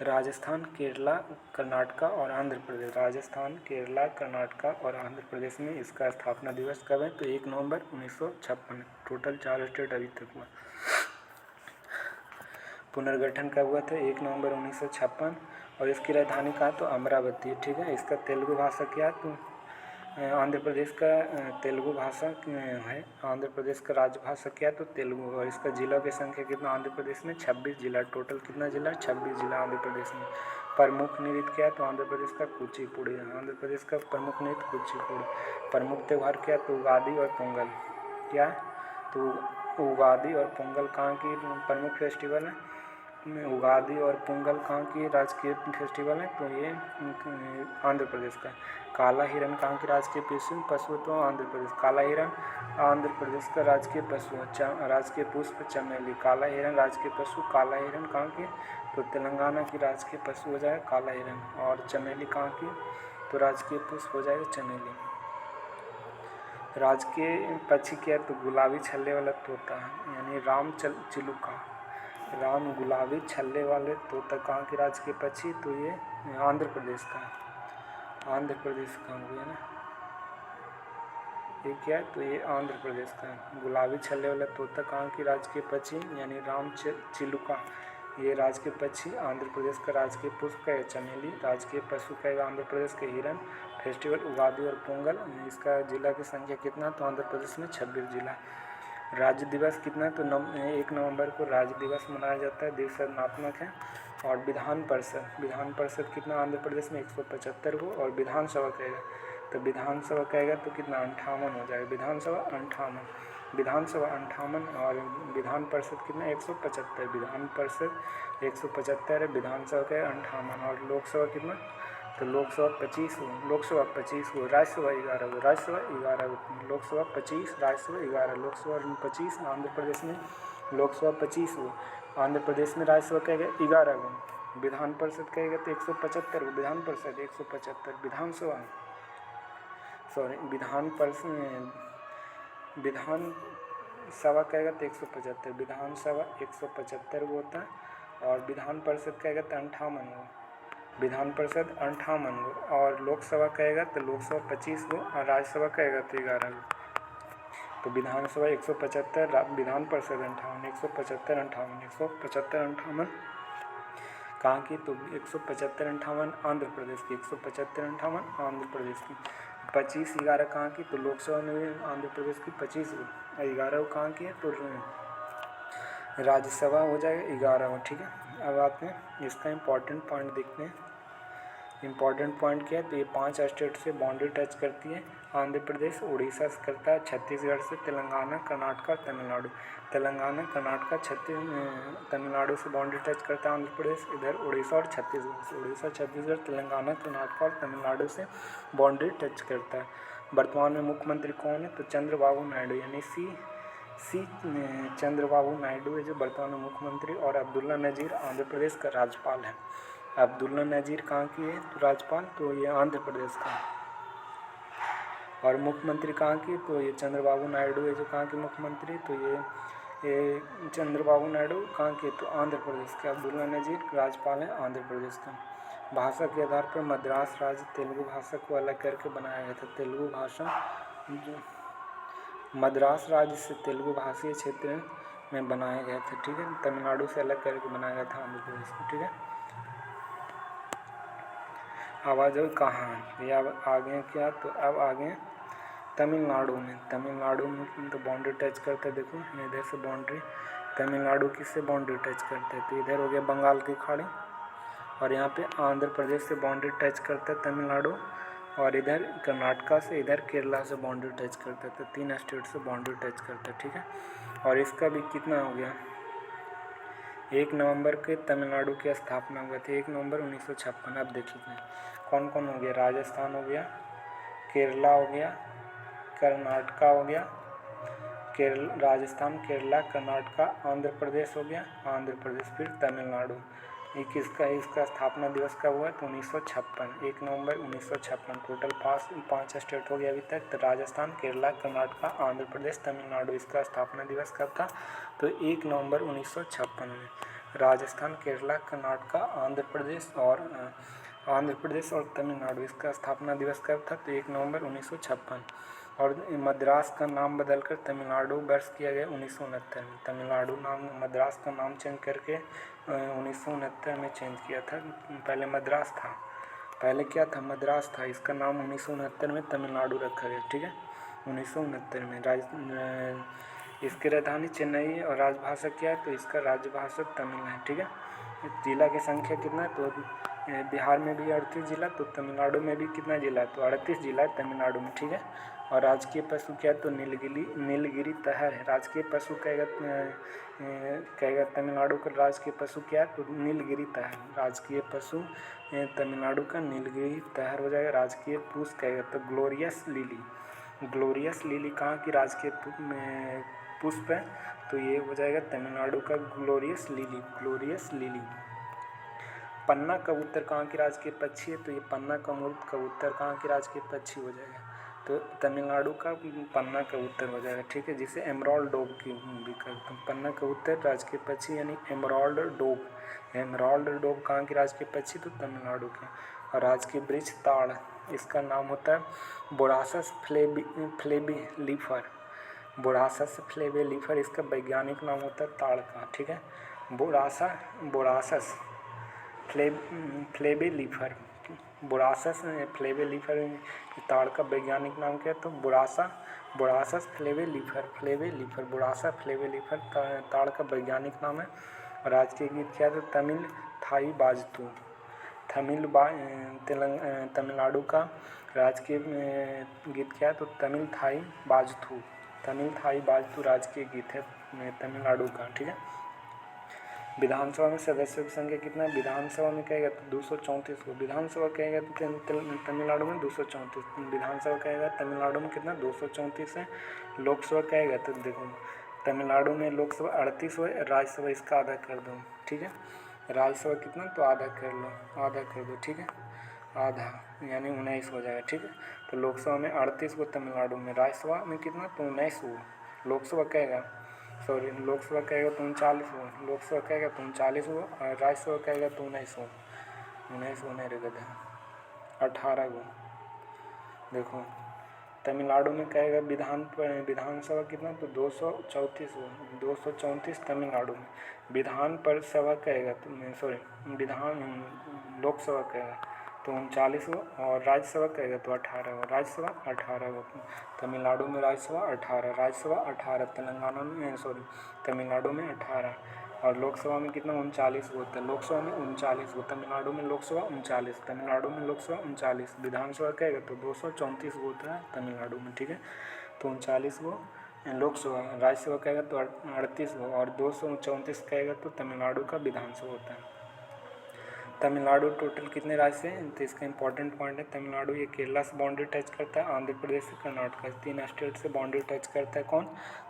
राजस्थान, केरला, कर्नाटक और आंध्र प्रदेश। राजस्थान, केरला, कर्नाटक और आंध्र प्रदेश में इसका स्थापना दिवस कब है? तो 1 नवंबर 1956। टोटल 4 स्टेट अभी तक हुआ। पुनर्गठन कब हुआ था? 1 नवंबर 1956। और इसकी राजधानी कहाँ? तो अमरावती है। ठीक है, इसका तेलुगु भाषा क्या है? तो आंध्र प्रदेश का तेलुगु भाषा है। आंध्र प्रदेश का राजभाषा क्या है? तो तेलुगु। और इसका जिला की संख्या कितना? आंध्र प्रदेश में 26 जिला। टोटल कितना जिला? 26 जिला आंध्र प्रदेश में। प्रमुख नृत्य क्या है? तो आंध्र प्रदेश का कुचिपुड़ी। आंध्र प्रदेश का प्रमुख नृत्य कुचिपुड़ी। प्रमुख त्यौहार क्या है? तो उगादी और पोंगल। क्या? तो उगादी और पोंगल कहाँ की प्रमुख फेस्टिवल है? उगादी और पोंगल कहाँ की राजकीय फेस्टिवल है? तो ये आंध्र प्रदेश का। काला हिरन कहाँ की राजकीय पशु? तो आंध्र प्रदेश। काला हिरन आंध्र प्रदेश का राजकीय पशु है। राजकीय पुष्प चमेली। काला हिरन राजकीय पशु। काला हिरन कहाँ की? तो तेलंगाना की राजकीय पशु हो जाएगा काला हिरन। और चमेली कहाँ की? तो राजकीय पुष्प हो जाएगा चमेली। राज के पक्षी क्या है तो गुलाबी छल्ले वाला तोता है, यानी चिलुका। राम गुलाबी छल्ले वाले तोता कहाँ के राज्य के पक्षी, तो ये आंध्र प्रदेश का है। आंध्र प्रदेश का हो गया ना, ये क्या है तो ये आंध्र प्रदेश का है। गुलाबी छल्ले वाला तोता कहाँ की राज्य के पक्षी, यानी चिलुका, ये राज्य के पक्षी आंध्र प्रदेश का। राजकीय पुष्प का है चमेली। राजकीय पशु का है आंध्र प्रदेश के हिरन। फेस्टिवल उगादी और पोंगल। इसका जिला की संख्या कितना, तो आंध्र प्रदेश में 26 जिला। राज्य दिवस कितना, तो 1 नवंबर को राज्य दिवस मनाया जाता है, देशनात्मक है। और विधान परिषद कितना आंध्र प्रदेश में 175 को। और विधानसभा कहेगा तो विधानसभा कहेगा तो कितना 58 हो जाएगा। विधानसभा 58 और विधान परिषद कितना 175। विधान परिषद 175 है, विधानसभा का 58 और लोकसभा कितना, तो लोकसभा 25 हो। राज्यसभा 11 हो। लोकसभा 25, राज्यसभा 11। लोकसभा 25 आंध्र प्रदेश में, लोकसभा 25 हो। आंध्र प्रदेश में राज्यसभा कहेगा 11 हो। विधान परिषद कहेगा तो 175 हो। विधान परिषद 175। विधानसभा कहेगा तो 175। विधानसभा 175 वो होता है और विधान परिषद कहेगा तो 58 हो। विधान परिषद 58 हो और लोकसभा कहेगा तो लोकसभा 25 हो और राज्यसभा कहेगा तो 11 हो। तो विधानसभा 175, विधान परिषद 58, 175 58 कहाँ की, तो 175 58 आंध्र प्रदेश की। 175 58 आंध्र प्रदेश की। 25 11 कहाँ की, तो लोकसभा में भी आंध्र प्रदेश की 25 हो। 11 कहाँ की है, तो राज्यसभा हो जाएगा 11 हो। ठीक है, अब आते हैं इसका इम्पोर्टेंट पॉइंट देखते हैं। इम्पॉर्टेंट पॉइंट क्या है, तो ये 5 स्टेट से बाउंड्री टच करती है। आंध्र प्रदेश उड़ीसा से करता है, छत्तीसगढ़ से, तेलंगाना कर्नाटक और तमिलनाडु। तेलंगाना कर्नाटक तमिलनाडु से बाउंड्री टच करता है आंध्र प्रदेश। इधर उड़ीसा और छत्तीसगढ़ तेलंगाना कर्नाटक और तमिलनाडु से बाउंड्री टच करता है। वर्तमान में मुख्यमंत्री कौन है, तो चंद्रबाबू नायडू, यानी सी चंद्रबाबू नायडू है जो वर्तमान में मुख्यमंत्री। और अब्दुल्ला नज़ीर आंध्र प्रदेश का राज्यपाल है। अब्दुल्ला नज़ीर कहाँ की है, तो राज्यपाल, तो ये आंध्र प्रदेश का है। और मुख्यमंत्री कहाँ की, तो ये चंद्रबाबू नायडू है जो कहाँ के मुख्यमंत्री, तो ये चंद्रबाबू नायडू कहाँ के, तो आंध्र प्रदेश के। अब्दुल्ला नज़ीर राज्यपाल है आंध्र प्रदेश का। भाषा के आधार पर मद्रास राज्य तेलुगु भाषा को अलग करके बनाया गया था। तेलुगु भाषा जो मद्रास राज्य से तेलुगु भाषीय क्षेत्र में बनाया गया था। ठीक है, तमिलनाडु से अलग करके बनाया गया था आंध्र प्रदेश को। ठीक है, अब आ जाओ कहाँ, या अब आगे क्या, तो अब आगे तमिलनाडु में तो बाउंड्री टच करते हैं। देखो इधर से बाउंड्री, तमिलनाडु किससे बाउंड्री टच करते हैं, तो इधर हो गया बंगाल की खाड़ी और यहाँ पे आंध्र प्रदेश से बाउंड्री टच करता है तमिलनाडु। और इधर कर्नाटका से, इधर केरला से बाउंड्री टच करता है। तो 3 स्टेट से बाउंड्री टच करता है। ठीक है, और इसका भी कितना हो गया, 1 नवंबर के तमिलनाडु की स्थापना हुई थी, 1 नवंबर 1956। अब देखिए कौन कौन हो गया, राजस्थान हो गया, केरला हो गया, कर्नाटका हो गया, राजस्थान, केरला, कर्नाटका, आंध्र प्रदेश हो गया, आंध्र प्रदेश, फिर तमिलनाडु। इसका स्थापना दिवस कब हुआ, तो 1956, 1 नवंबर 1956। टोटल 5 स्टेट हो गया अभी तक, तो राजस्थान, केरला, कर्नाटका, आंध्र प्रदेश, तमिलनाडु। इसका स्थापना दिवस कब था, तो 1 नवंबर 1956 में। राजस्थान, केरला, कर्नाटका, आंध्र प्रदेश और तमिलनाडु, इसका स्थापना दिवस कब था, तो 1 नवंबर 1956। और मद्रास का नाम बदलकर तमिलनाडु वर्ष किया गया 1969 में। तमिलनाडु नाम, मद्रास का नाम चेंज करके 1969 में चेंज किया था। पहले मद्रास था, पहले क्या था, मद्रास था। इसका नाम 1969 में तमिलनाडु रखा गया। ठीक है, 1969 में। इसकी राजधानी चेन्नई है और राजभाषा क्या है, तो इसका राजभाषा तमिल है। ठीक है, जिला की संख्या कितना है, तो बिहार में भी 38 जिला, तो तमिलनाडु में भी कितना जिला, तो 38 जिला है तमिलनाडु में। ठीक है, और राजकीय पशु क्या है, तो नीलगिरी तहर है। राजकीय पशु कहेगा तमिलनाडु का राजकीय पशु क्या है, तो नीलगिरी तहर। राजकीय पशु तमिलनाडु का नीलगिरी तहर हो जाएगा। राजकीय पुष्प कहेगा तो ग्लोरियस लिली कहाँ की राजकीय पुष्प है, तो ये हो जाएगा तमिलनाडु का ग्लोरियस लिली। पन्ना कबूतर कहाँ की राजकीय पक्षी है, तो ये पन्ना कबूतर कहाँ की राजकीय पक्षी हो जाएगा, तो तमिलनाडु का पन्ना कबूतर हो जाएगा, ठीक है, जिसे एमराल्ड डोव की भी कहते हैं। पन्ना कबूतर राजकीय पक्षी यानी एमराल्ड डोव। एमराल्ड डोव कहाँ की राजकीय पक्षी? तो तमिलनाडु के। और राजकीय वृक्ष ताड़, इसका नाम होता है बोरासस फ्लेबिलीफर। बोरासस फ्लेबिलीफर इसका वैज्ञानिक नाम होता है ताड़ का, ठीक है। बोरासस फ्लेबिलीफर, बोरासस फ्लेबिलीफर ताड़ का वैज्ञानिक नाम क्या है? तो बोरासस फ्लेबिलीफर बोरासा फ्लेबिलीफर ताड़ का वैज्ञानिक नाम है। और आज के गीत क्या है? तो तमिल थाई बाजतू। तमिलनाडु का राजकीय गीत क्या है? तो तमिल थाई बाजतू। तमिल थाई बाजतू राजकीय गीत है तमिलनाडु का, ठीक है। विधानसभा में सदस्यों की संख्या कितना है? विधानसभा में कहेगा तो 234 को। विधानसभा कहेगा तो तमिलनाडु में 234। विधानसभा कहेगा तमिलनाडु में कितना? 234 है। लोकसभा कहेगा तो देखो तमिलनाडु में लोकसभा 38 हो, राज्यसभा इसका आधा कर दो, ठीक है। राज्यसभा कितना? तो आधा कर लो, आधा कर दो, ठीक है, आधा यानी 19 हो जाएगा, ठीक है। तो लोकसभा में 38 को तमिलनाडु में, राज्यसभा में कितना? तो 19 हो। लोकसभा कहेगा लोकसभा कहेगा तो 39 हो, लोकसभा कहेगा तो 39 हो, और राज्यसभा कहेगा तो 19 हो। 19 होने रहेगा 18 को। देखो तमिलनाडु में कहेगा विधानसभा कितना? तो 234 हो, 234 तमिलनाडु में। विधान परिसभा कहेगा तो लोकसभा कहेगा तो 39 हो, और राज्यसभा कहेगा तो 18 हो, राज्यसभा 18 हो। तमिलनाडु में राज्यसभा 18, राज्यसभा 18, तमिलनाडु में 18, और लोकसभा में कितना? 39 होता है, लोकसभा में 39 हो, तमिलनाडु में लोकसभा 39, तमिलनाडु में लोकसभा 39। विधानसभा कहेगा तो 234 होता है तमिलनाडु में, ठीक है। तो 39 वो लोकसभा, राज्यसभा कहेगा तो 38 हो, और 234 कहेगा तो तमिलनाडु का विधानसभा होता है। तमिलनाडु टोटल कितने राज्य से? तो इसका इंपॉर्टेंट पॉइंट है तमिलनाडु ये केरला से बाउंड्री टच करता है, आंध्र प्रदेश से, कर्नाटका, 3 स्टेट से बाउंड्री टच करता है। कौन?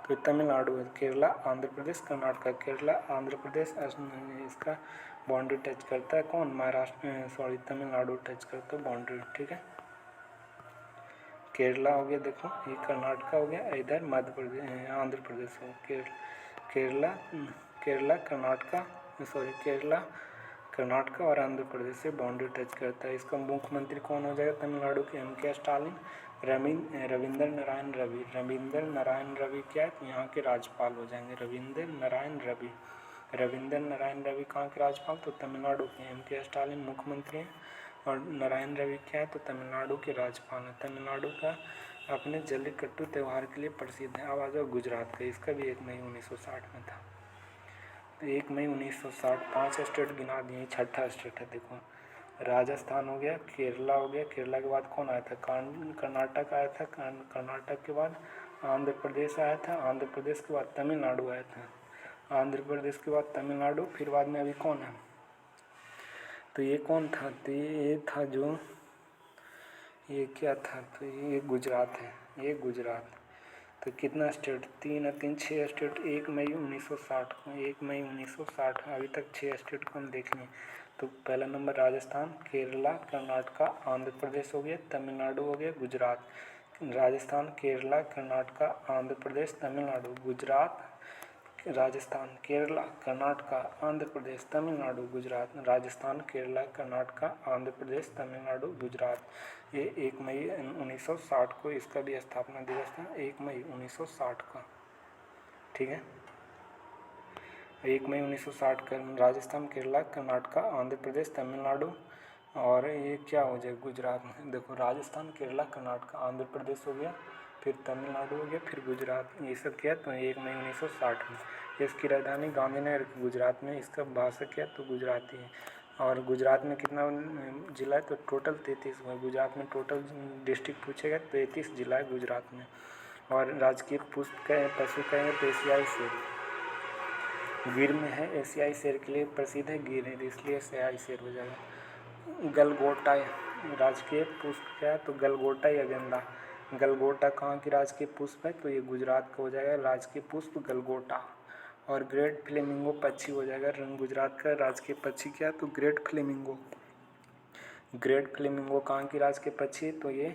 तो तमिलनाडु है। केरला, आंध्र प्रदेश, कर्नाटका। केरला, आंध्र प्रदेश इसका बाउंड्री टच करता है। कौन? तमिलनाडु टच करता है बाउंड्री, ठीक है। केरला हो गया, देखो ये कर्नाटका हो गया, इधर मध्य प्रदेश आंध्र प्रदेश हो। केरला कर्नाटका और आंध्र प्रदेश से बाउंड्री टच करता है। इसका मुख्यमंत्री कौन हो जाएगा तमिलनाडु के? एम.के. स्टालिन। रविंद्र नारायण रवि क्या है? यहाँ के राज्यपाल हो जाएंगे। रविंद्र नारायण रवि कहाँ के राज्यपाल? तो तमिलनाडु के। एम.के. स्टालिन मुख्यमंत्री हैं, और नारायण रवि क्या है? तो तमिलनाडु के राज्यपाल हैं। तमिलनाडु का अपने जल्लीकट्टू त्यौहार के लिए प्रसिद्ध है। अब आ जाओ गुजरात का, इसका भी 1 मई 1960 में था। 1 मई 1960, 5 स्टेट गिना दिए, छठा स्टेट है। देखो राजस्थान हो गया, केरला हो गया, केरला के बाद कौन आया था? कर्नाटक आया था, कर्नाटक के बाद आंध्र प्रदेश आया था, आंध्र प्रदेश के बाद तमिलनाडु आया था, आंध्र प्रदेश के बाद तमिलनाडु, फिर बाद में अभी कौन है? तो ये कौन था? तो ये था जो ये क्या था? तो ये गुजरात है, ये गुजरात। तो कितना स्टेट? 6 स्टेट 1 मई 1960 को, 1 मई 1960 अभी तक 6 स्टेट को हम देख लें। तो पहला नंबर राजस्थान, केरला, कर्नाटका, आंध्र प्रदेश हो गया, तमिलनाडु हो गया, गुजरात। राजस्थान, केरला, कर्नाटका, आंध्र प्रदेश, तमिलनाडु। गुजरात, राजस्थान, केरला, कर्नाटका, आंध्र प्रदेश, तमिलनाडु, गुजरात। राजस्थान, केरला, कर्नाटका, आंध्र प्रदेश, तमिलनाडु, गुजरात। ये 1 मई 1960 को इसका भी स्थापना दिवस था, 1 मई 1960 का, ठीक है। 1 मई 1960 का राजस्थान, केरला, कर्नाटका, आंध्र प्रदेश, तमिलनाडु, और ये क्या हो जाए? गुजरात में। देखो राजस्थान, केरला, कर्नाटका, आंध्र प्रदेश हो गया, फिर तमिलनाडु हो गया, फिर गुजरात। ये सब क्या? तो 1 मई 1960 में। इसकी राजधानी गांधीनगर, गुजरात में। इसका भाषा क्या? तो गुजराती है। और गुजरात में कितना जिला है? तो टोटल 33 हुआ। गुजरात में टोटल डिस्ट्रिक्ट पूछेगा 33 जिला है गुजरात में। और राजकीय पुष्प पशु कहेंगे तो एशियाई शेर। गिर में है, एशियाई शेर के लिए प्रसिद्ध है, गिर है, इसलिए एशियाई शेर हो जाएगा। गलगोटा राजकीय पुष्प क्या है? तो गलगोटा या गेंदा। गलगोटा कहाँ की राजकीय पुष्प है? तो ये गुजरात का हो जाएगा राजकीय पुष्प गलगोटा। और ग्रेट फ्लेमिंगो पक्षी हो जाएगा गुजरात का राजकीय पक्षी क्या? तो ग्रेट फ्लेमिंगो। ग्रेट फ्लेमिंगो कहाँ की राजकीय पक्षी है? तो ये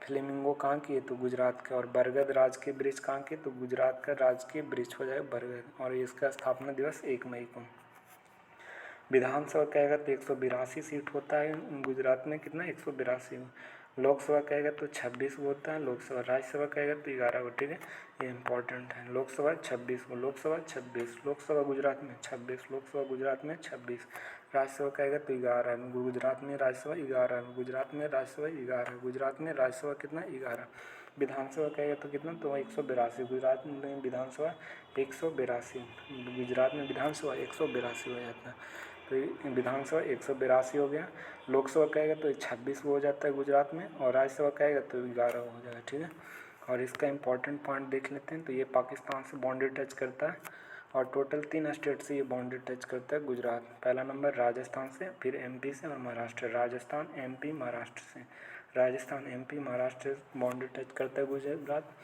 फ्लेमिंगो कहाँ की है? तो गुजरात के। और बरगद राजकीय वृक्ष कहाँ के? तो गुजरात का राजकीय वृक्ष हो जाएगा बरगद। और इसका स्थापना दिवस 1 मई को। विधानसभा कहेगा तो 182 सीट होता है गुजरात में, कितना 182। लोकसभा कहेगा तो 26 होता है लोकसभा। राज्यसभा कहेगा तो 11 को, ठीक है, ये इंपॉर्टेंट है। लोकसभा 26 को, लोकसभा 26, लोकसभा गुजरात में 26, लोकसभा गुजरात में 26। राज्यसभा कहेगा तो 11, गुजरात में राज्यसभा 11, गुजरात में राज्यसभा 11, गुजरात में राज्यसभा कितना 11। विधानसभा कहेगा तो कितना? तो 182, गुजरात में विधानसभा 182, गुजरात में विधानसभा 182 हो जाता है। तो विधानसभा 182 हो गया। लोकसभा कहेगा तो 26 हो जाता है गुजरात में, और राज्यसभा कहेगा तो 11 हो जाएगा, ठीक है। और इसका इंपॉर्टेंट पॉइंट देख लेते हैं। तो ये पाकिस्तान से बाउंड्री टच करता है, और टोटल 3 स्टेट से ये बाउंड्री टच करता है गुजरात। पहला नंबर राजस्थान से, फिर एमपी से और महाराष्ट्र। राजस्थान, एमपी, महाराष्ट्र से, राजस्थान, एमपी, महाराष्ट्र से बाउंड्री टच करता है गुजरात।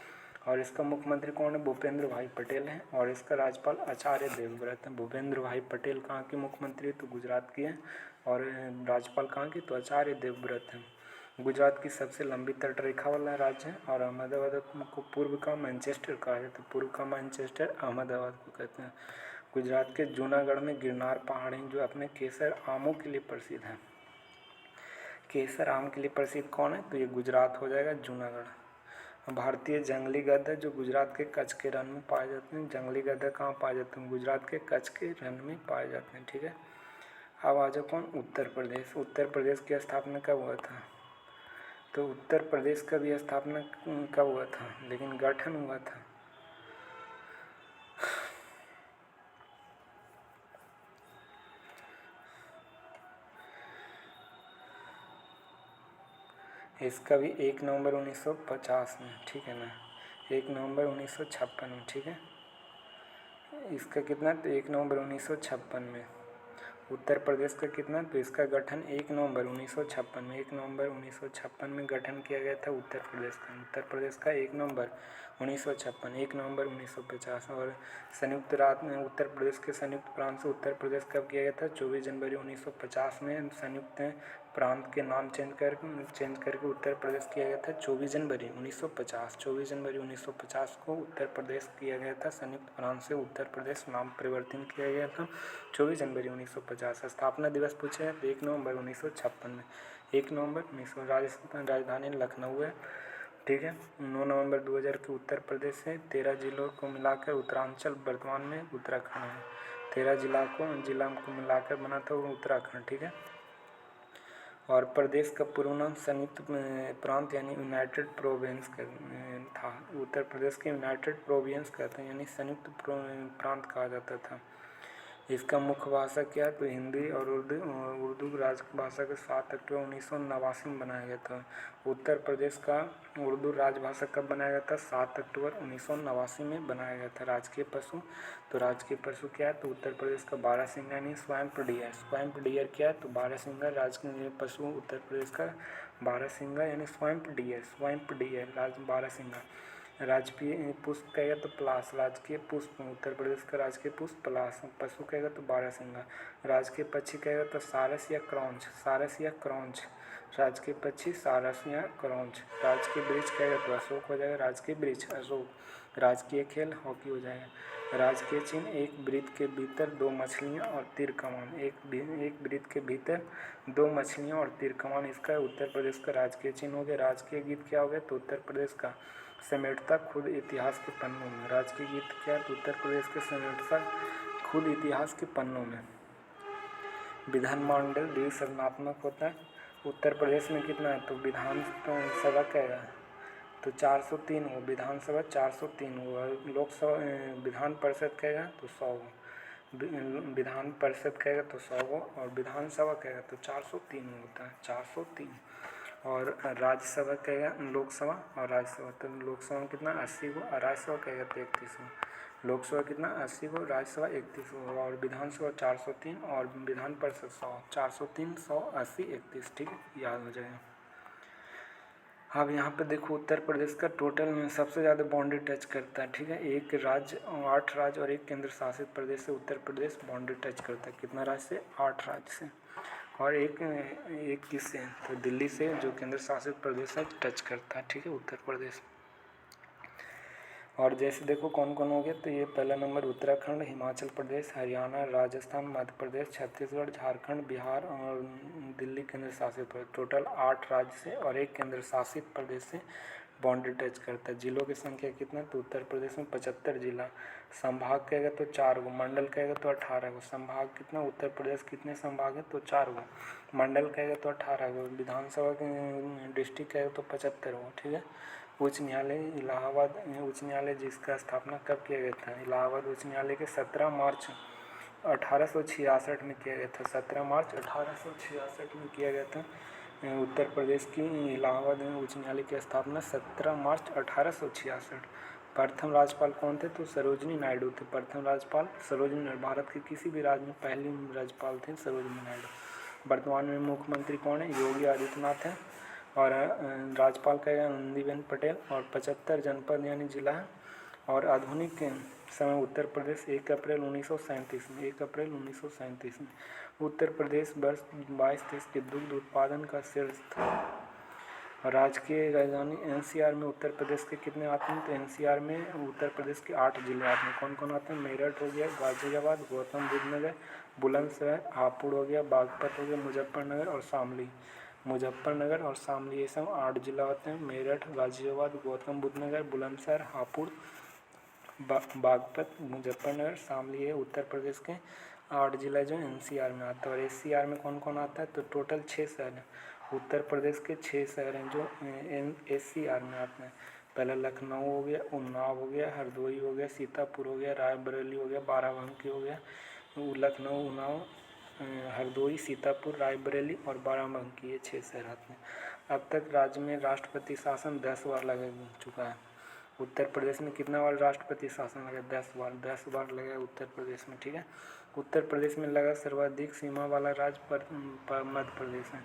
और इसका मुख्यमंत्री कौन है? भूपेंद्र भाई पटेल हैं। और इसका राज्यपाल आचार्य देवव्रत हैं। भूपेंद्र भाई पटेल कहाँ के मुख्यमंत्री? तो गुजरात के हैं। और राज्यपाल कहाँ के? तो आचार्य देवव्रत हैं। गुजरात की सबसे लंबी तटरेखा वाला राज्य है। और अहमदाबाद को पूर्व का मैनचेस्टर कहा जाता है। पूर्व का मैनचेस्टर अहमदाबाद को कहते हैं। गुजरात के जूनागढ़ में गिरनार पहाड़ी जो अपने केसर आमों के लिए प्रसिद्ध है। केसर आम के लिए प्रसिद्ध कौन है? तो ये गुजरात हो जाएगा, जूनागढ़। भारतीय जंगली गधा जो गुजरात के कच्छ के रण में पाए जाते हैं। जंगली गधा कहाँ पाए जाते हैं? गुजरात के कच्छ के रण में पाए जाते हैं, ठीक है। अब आ जाओ कौन? उत्तर प्रदेश। उत्तर प्रदेश की स्थापना कब हुआ था? तो उत्तर प्रदेश का भी स्थापना कब हुआ था, लेकिन गठन हुआ था। इसका भी 1 नवंबर 1950 में, ठीक है ना, 1 नवंबर 1956 में, ठीक है। इसका कितना? तो 1 नवंबर 1956 में। उत्तर प्रदेश का कितना? तो इसका गठन 1 नवंबर 1956 में, 1 नवंबर 1956 में गठन किया गया था उत्तर प्रदेश का। उत्तर प्रदेश का 1 नवंबर 1956, 1 नवंबर 1950। और संयुक्त राज्य में उत्तर प्रदेश के संयुक्त प्रांत से उत्तर प्रदेश कब किया गया था? 24 जनवरी 1950 में संयुक्त प्रांत के नाम चेंज करके उत्तर प्रदेश किया गया था 24 जनवरी 1950। 24 जनवरी 1950 को उत्तर प्रदेश किया गया था, संयुक्त प्रांत से उत्तर प्रदेश नाम परिवर्तन किया गया था 24 जनवरी 1950। स्थापना दिवस पूछे हैं तो 1 नवंबर 1956 में, 1 नवंबर 1900। राजस्थान राजधानी लखनऊ है, ठीक है। 9 नवंबर 2000 के उत्तर प्रदेश से 13 जिलों को मिलाकर उत्तरांचल वर्तमान में उत्तराखंड है। 13 जिला को मिलाकर बना था वो उत्तराखंड, ठीक है। और प्रदेश का पूर्व नाम संयुक्त प्रांत यानी यूनाइटेड प्रोविंस था। उत्तर प्रदेश के यूनाइटेड प्रोविंस कहते हैं, यानी संयुक्त प्रांत कहा जाता था। इसका मुख्य भाषा क्या है? तो हिंदी और उर्दू राजभाषा के 7 अक्टूबर 1989 में बनाया गया था। उत्तर प्रदेश का उर्दू राजभाषा कब बनाया गया था? 7 अक्टूबर 1989 में बनाया गया था। राजकीय पशु, तो राजकीय पशु क्या है? तो उत्तर प्रदेश का बारहसिंगा यानी स्वैम्प डियर। स्वैम्प डियर क्या है? तो बारहसिंगा राजकीय पशु उत्तर प्रदेश का बारहसिंगा यानी स्वैम्प डियर बारहसिंगा। राजकीय पुष्प कहेगा तो पलाश। राजकीय पुष्प उत्तर प्रदेश का राजकीय पुष्प पलाश। पशु कहेगा तो बारहसिंगा। राजकीय पक्षी कहेगा तो सारस या क्रौंच, सारस या क्रौंच। राजकीय पक्षी सारस या क्रौंच। राजकीय वृक्ष कहेगा तो अशोक हो जाएगा, राजकीय वृक्ष अशोक। राजकीय खेल हॉकी हो जाएगा। राजकीय चिन्ह एक वृत्त के भीतर 2 मछलियाँ और तीर कमान। एक वृत्त के भीतर 2 मछलियाँ और तीर कमान, इसका उत्तर प्रदेश का राजकीय चिन्ह हो गया। राजकीय गीत क्या हो गया? तो उत्तर प्रदेश का समेटता खुद इतिहास के पन्नों में। राजकीय गीत क्या? तो उत्तर प्रदेश के समेटता खुद इतिहास के पन्नों में। विधानमंडल द्विसदनात्मक होता है। उत्तर प्रदेश में कितना है? तो विधानसभा कहेगा तो 403 हो, विधानसभा 403 हो। लोकसभा विधान परिषद कहेगा तो 100 हो, विधान परिषद कहेगा तो 100 हो, और विधानसभा कहेगा तो 403 होता है, 403। और राज्यसभा कहेगा लोकसभा और राज्यसभा, तो लोकसभा में कितना 80 को, और राज्यसभा कहेगा तो 31 को। लोकसभा कितना 80 को, राज्यसभा 31 को, और विधानसभा 403 और विधान परिषद 100। 403, 100, 80, 31, ठीक है, याद हो जाएगा। अब यहाँ पे देखो उत्तर प्रदेश का टोटल में सबसे ज़्यादा बाउंड्री टच करता है, ठीक है। 1 राज्य, 8 राज्य और 1 केंद्र शासित प्रदेश से उत्तर प्रदेश बाउंड्री टच करता है। कितना राज्य से? 8 राज्य से। और एक किससे, तो दिल्ली से, जो केंद्र शासित प्रदेश है, टच करता है, ठीक है, उत्तर प्रदेश। और जैसे देखो कौन कौन हो गया, तो ये पहला नंबर उत्तराखंड, हिमाचल प्रदेश, हरियाणा, राजस्थान, मध्य प्रदेश, छत्तीसगढ़, झारखंड, बिहार और दिल्ली केंद्र शासित प्रदेश। टोटल 8 राज्य से और एक केंद्र शासित प्रदेश से बाउंड्री टच करता है। जिलों की संख्या कितना, तो उत्तर प्रदेश में 75 जिला। संभाग कहेगा तो 4 गो, मंडल कहेगा तो 18 गो। संभाग कितना, उत्तर प्रदेश कितने संभाग है, तो 4 गो। मंडल कहेगा तो 18 गो। विधानसभा डिस्ट्रिक्ट कहेगा तो 75 गो, ठीक है। उच्च न्यायालय, इलाहाबाद उच्च न्यायालय जिसका स्थापना कब किया गया था, इलाहाबाद उच्च न्यायालय के 17 मार्च 1866 में किया गया था। 17 मार्च 1866 में किया गया था। उत्तर प्रदेश की इलाहाबाद उच्च न्यायालय की स्थापना 17 मार्च 1866। प्रथम राज्यपाल कौन थे, तो सरोजिनी नायडू थे। प्रथम राज्यपाल सरोजिनी नायडू, भारत के किसी भी राज्य में पहली राज्यपाल थे सरोजिनी नायडू। वर्तमान में मुख्यमंत्री कौन है, योगी आदित्यनाथ है। और राज्यपाल का आनंदीबेन पटेल। और 75 जनपद यानी जिला है। और आधुनिक समय उत्तर प्रदेश 1 अप्रैल 1937 में, 1 अप्रैल 1937 में उत्तर प्रदेश वर्ष 22-23 के दुग्ध उत्पादन का शीर्ष था। राजकीय राजधानी एनसीआर में उत्तर प्रदेश के कितने आते हैं, तो एनसीआर में उत्तर प्रदेश के 8 जिले आते हैं। कौन कौन आते हैं, मेरठ हो गया, गाजियाबाद, गौतम बुद्ध नगर, बुलंदशहर, हापुड़ हो गया, बागपत हो गया, मुजफ्फरनगर और शामली। मुजफ्फरनगर और शामली, ये सब 8 जिला होते हैं। मेरठ, गाजियाबाद, गौतम बुद्ध नगर, बुलंदशहर, हापुड़, बागपत, मुजफ्फरनगर, शामली है उत्तर प्रदेश के 8 जिला जो एनसीआर में आता है। और एससीआर में कौन कौन आता है, तो टोटल 6 शहर हैं। उत्तर प्रदेश के 6 शहर हैं जो एससीआर में आते हैं। पहला लखनऊ हो गया, उन्नाव हो गया, हरदोई हो गया, सीतापुर हो गया, रायबरेली हो गया, बाराबंकी हो गया। लखनऊ, उन्नाव, हरदोई, सीतापुर, रायबरेली और बाराबंकी, ये 6 शहर आते हैं। अब तक राज्य में राष्ट्रपति शासन 10 बार लग चुका है। उत्तर प्रदेश में कितना बार राष्ट्रपति शासन लगा, 10 बार। 10 बार लगा उत्तर प्रदेश में, ठीक है। उत्तर प्रदेश में लगा सर्वाधिक सीमा वाला राज्य मध्य प्रदेश है।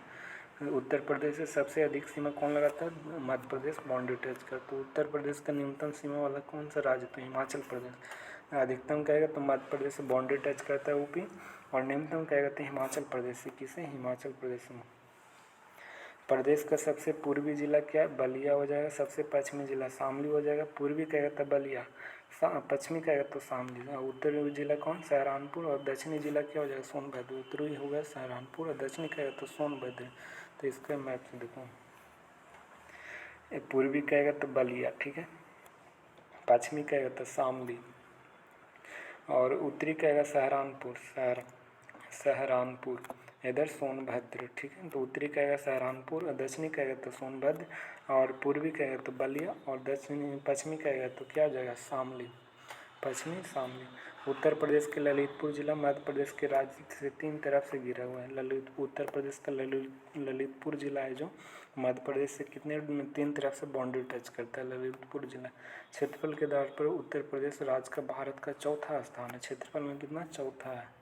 उत्तर प्रदेश से सबसे अधिक सीमा कौन लगाता है, मध्य प्रदेश बाउंड्री टच कर। तो उत्तर प्रदेश का न्यूनतम सीमा वाला कौन सा राज्य, तो हिमाचल प्रदेश। अधिकतम कहेगा तो मध्य प्रदेश से बाउंड्री टच करता है यूपी। और न्यूनतम कहेगा तो हिमाचल प्रदेश से, किसे, हिमाचल प्रदेश में। प्रदेश का सबसे पूर्वी जिला क्या है, बलिया हो जाएगा। सबसे पश्चिमी जिला शामली हो जाएगा। पूर्वी कहेगा तो बलिया, पश्चिमी कहेगा तो शामली। उत्तरी जिला कौन, सहारनपुर। और दक्षिणी जिला क्या हो जाएगा, सोनभद्र। उत्तरी हो गया सहारनपुर और दक्षिणी कहेगा तो सोनभद्र। तो इसका मैप से देखो, पूर्वी कहेगा तो बलिया, ठीक है। पश्चिमी कहेगा तो शामली और उत्तरी कहेगा सहारनपुर, सहारनपुर। इधर सोनभद्र, ठीक है। तो उत्तरी कहेगा सहारनपुर और दक्षिणी कहेगा तो सोनभद्र और पूर्वी कहेगा तो बलिया और दक्षिणी पश्चिमी कहेगा तो क्या हो जाएगा, शामली, पश्चिमी शामली। उत्तर प्रदेश के ललितपुर जिला मध्य प्रदेश के राज्य से 3 तरफ से घिरा हुआ है। उत्तर प्रदेश का ललितपुर जिला है जो मध्य प्रदेश से कितने 3 तरफ से बाउंड्री टच करता है ललितपुर जिला। क्षेत्रफल के आधार पर उत्तर प्रदेश राज्य का भारत का चौथा स्थान है। क्षेत्रफल में कितना, चौथा है।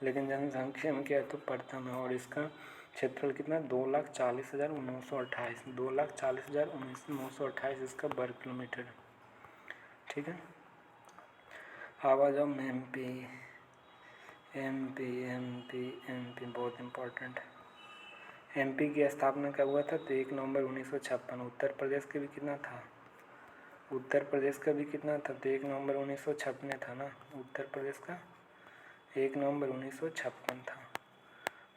लेकिन जनसंख्या में क्या है, तो प्रथम है। और इसका क्षेत्रफल कितना, 2,40,928, 2,40,928 इसका वर्ग किलोमीटर है, ठीक है। आवाज of MP, MP MP MP बहुत इम्पोर्टेंट है। एमपी की स्थापना कब हुआ था, तो 1 नवंबर 1956। उत्तर प्रदेश के भी कितना था, उत्तर प्रदेश का भी कितना था, तो 1 नवंबर 1956 में था ना। उत्तर प्रदेश का 1 नवंबर 1956 था।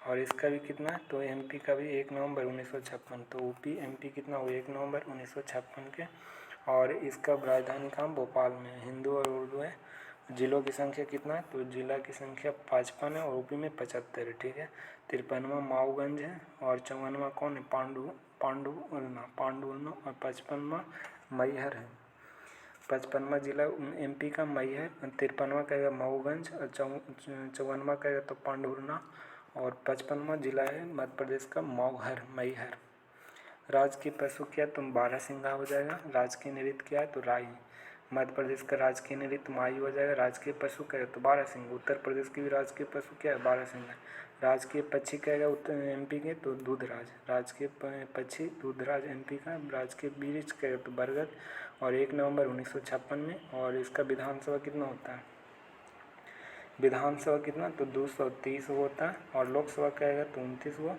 और इसका भी कितना, तो एमपी का भी 1 नवंबर 1956। तो यूपी एमपी कितना हुआ, 1 नवंबर 1956 के। और इसका राजधानी कहाँ, भोपाल में। हिंदू और उर्दू है। जिलों की संख्या कितना है, तो जिला की संख्या 55 है और यूपी में 75 है, ठीक है। 53वां माऊगंज है और 54वां कौन है, पांडुवलना और 55वां मैहर है। 55वां जिला एमपी का मैहर, 53वां कहेगा मऊगंज और 54वां कहेगा तो पांडुवलना और 55वां जिला है मध्य प्रदेश का मैहर। राजकीय पशु क्या, तुम बारहसिंगा हो जाएगा। राजकीय नृत्य क्या है, तो राई। मध्य प्रदेश का राजकीय नृत्य माही हो जाएगा। राजकीय पशु कहेगा तो बारहसिंगा। उत्तर प्रदेश की भी राजकीय पशु क्या है, बारहसिंगा। राजकीय पक्षी कहेगा उत्तर एमपी के तो दूधराज। राजकीय पक्षी दूधराज एमपी का। राजकीय वृक्ष कहेगा तो बरगद। और 1 नवंबर 1956 में। और इसका विधानसभा कितना होता है, विधानसभा कितना तो 230 होता है, और लोकसभा कहेगा तो 29 वो,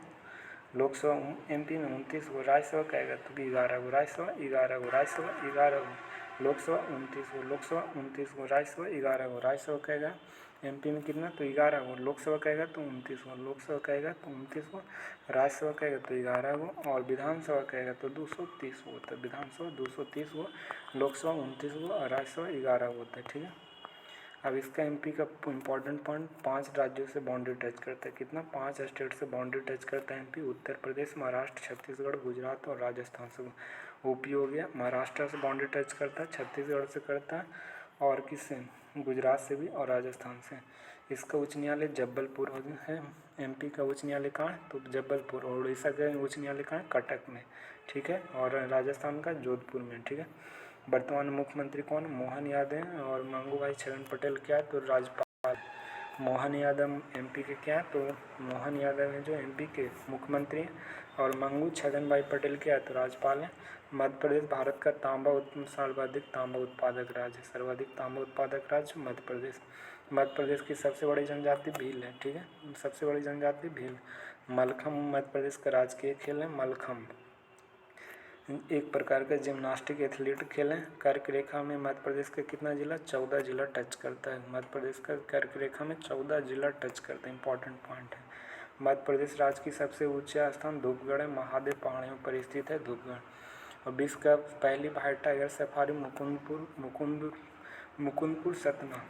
लोकसभा MP में 29 वो, राज्यसभा कहेगा तो 11 वो, राज्यसभा 11 वो, राज्यसभा 11 वो, लोकसभा 29 वो, लोकसभा 29 वो, राज्यसभा 11 वो, राज्यसभा कहेगा MP में कितना तो 11 वो, लोकसभा कहेगा तो 29 वो, लोकसभा कहेगा तो 29 वो, राज्यसभा कहेगा तो 11 वो, और विधानसभा कहेगा तो 230 वो होता है, विधानसभा 230 वो, लोकसभा 29 वो, और राज्यसभा 11 वो होता है। ठीक है, अब इसका MP का इम्पोर्टेंट पॉइंट, 5 राज्यों से बाउंड्री टच करता है, कितना 5 स्टेट से बाउंड्री टच करता है MP, उत्तर प्रदेश, महाराष्ट्र, छत्तीसगढ़, गुजरात और राजस्थान से। OP हो गया, महाराष्ट्र से बाउंड्री टच करता है, छत्तीसगढ़ से करता है, और किससे, गुजरात से भी और राजस्थान से। इसका उच्च न्यायालय जबलपुर है, MP का उच्च न्यायालय कहाँ है तो जबलपुर, और उड़ीसा का उच्च न्यायालय कहाँ है कटक में। ठीक है, और राजस्थान का जोधपुर में। ठीक है, वर्तमान मुख्यमंत्री कौन, मोहन यादव, और मंगू भाई छगन पटेल क्या है तो राज्यपाल। मोहन यादव MP के क्या है तो मोहन यादव है जो MP के मुख्यमंत्री हैं, और मंगू छगन भाई पटेल क्या है तो राज्यपाल हैं। मध्य प्रदेश भारत का सर्वाधिक तांबा उत्पादक राज्य, सर्वाधिक तांबा उत्पादक राज्य मध्य प्रदेश। मध्य प्रदेश की सबसे बड़ी जनजाति भील है। ठीक है, सबसे बड़ी जनजाति भील। मलखम मध्य प्रदेश का राजकीय खेल है, मलखम एक प्रकार का जिम्नास्टिक एथलीट खेल है। कर्क रेखा में मध्य प्रदेश का कितना जिला, 14 जिला टच करता है। मध्य प्रदेश का कर्क रेखा में 14 जिला टच करता है, इंपॉर्टेंट पॉइंट है। मध्य प्रदेश राज्य की सबसे ऊंचा स्थान धूपगढ़ है, महादेव पहाड़ियों पर स्थित है धूपगढ़। और विश्व का पहली white tiger safari Mukundpur Satna.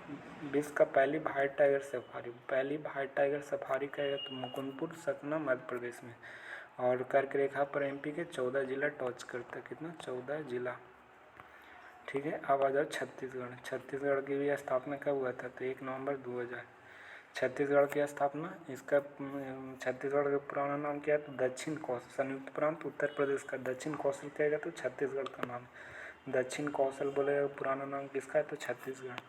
विश्व का पहली व्हाइट टाइगर सफारी कहेगा तो मुकुंदपुर सतना मध्य प्रदेश में। और कर्क रेखा पर MP के 14 जिला टच करता है, कितना 14 जिला। ठीक है, अब आ जाओ छत्तीसगढ़। छत्तीसगढ़ की भी स्थापना कब हुआ था तो 1 नवंबर 2000। छत्तीसगढ़ की स्थापना, इसका छत्तीसगढ़ का पुराना नाम क्या है तो दक्षिण कौशल, संयुक्त प्रांत उत्तर प्रदेश का दक्षिण कौशल कहेगा तो छत्तीसगढ़ का नाम दक्षिण कौशल बोलेगा, पुराना नाम किसका है तो छत्तीसगढ़।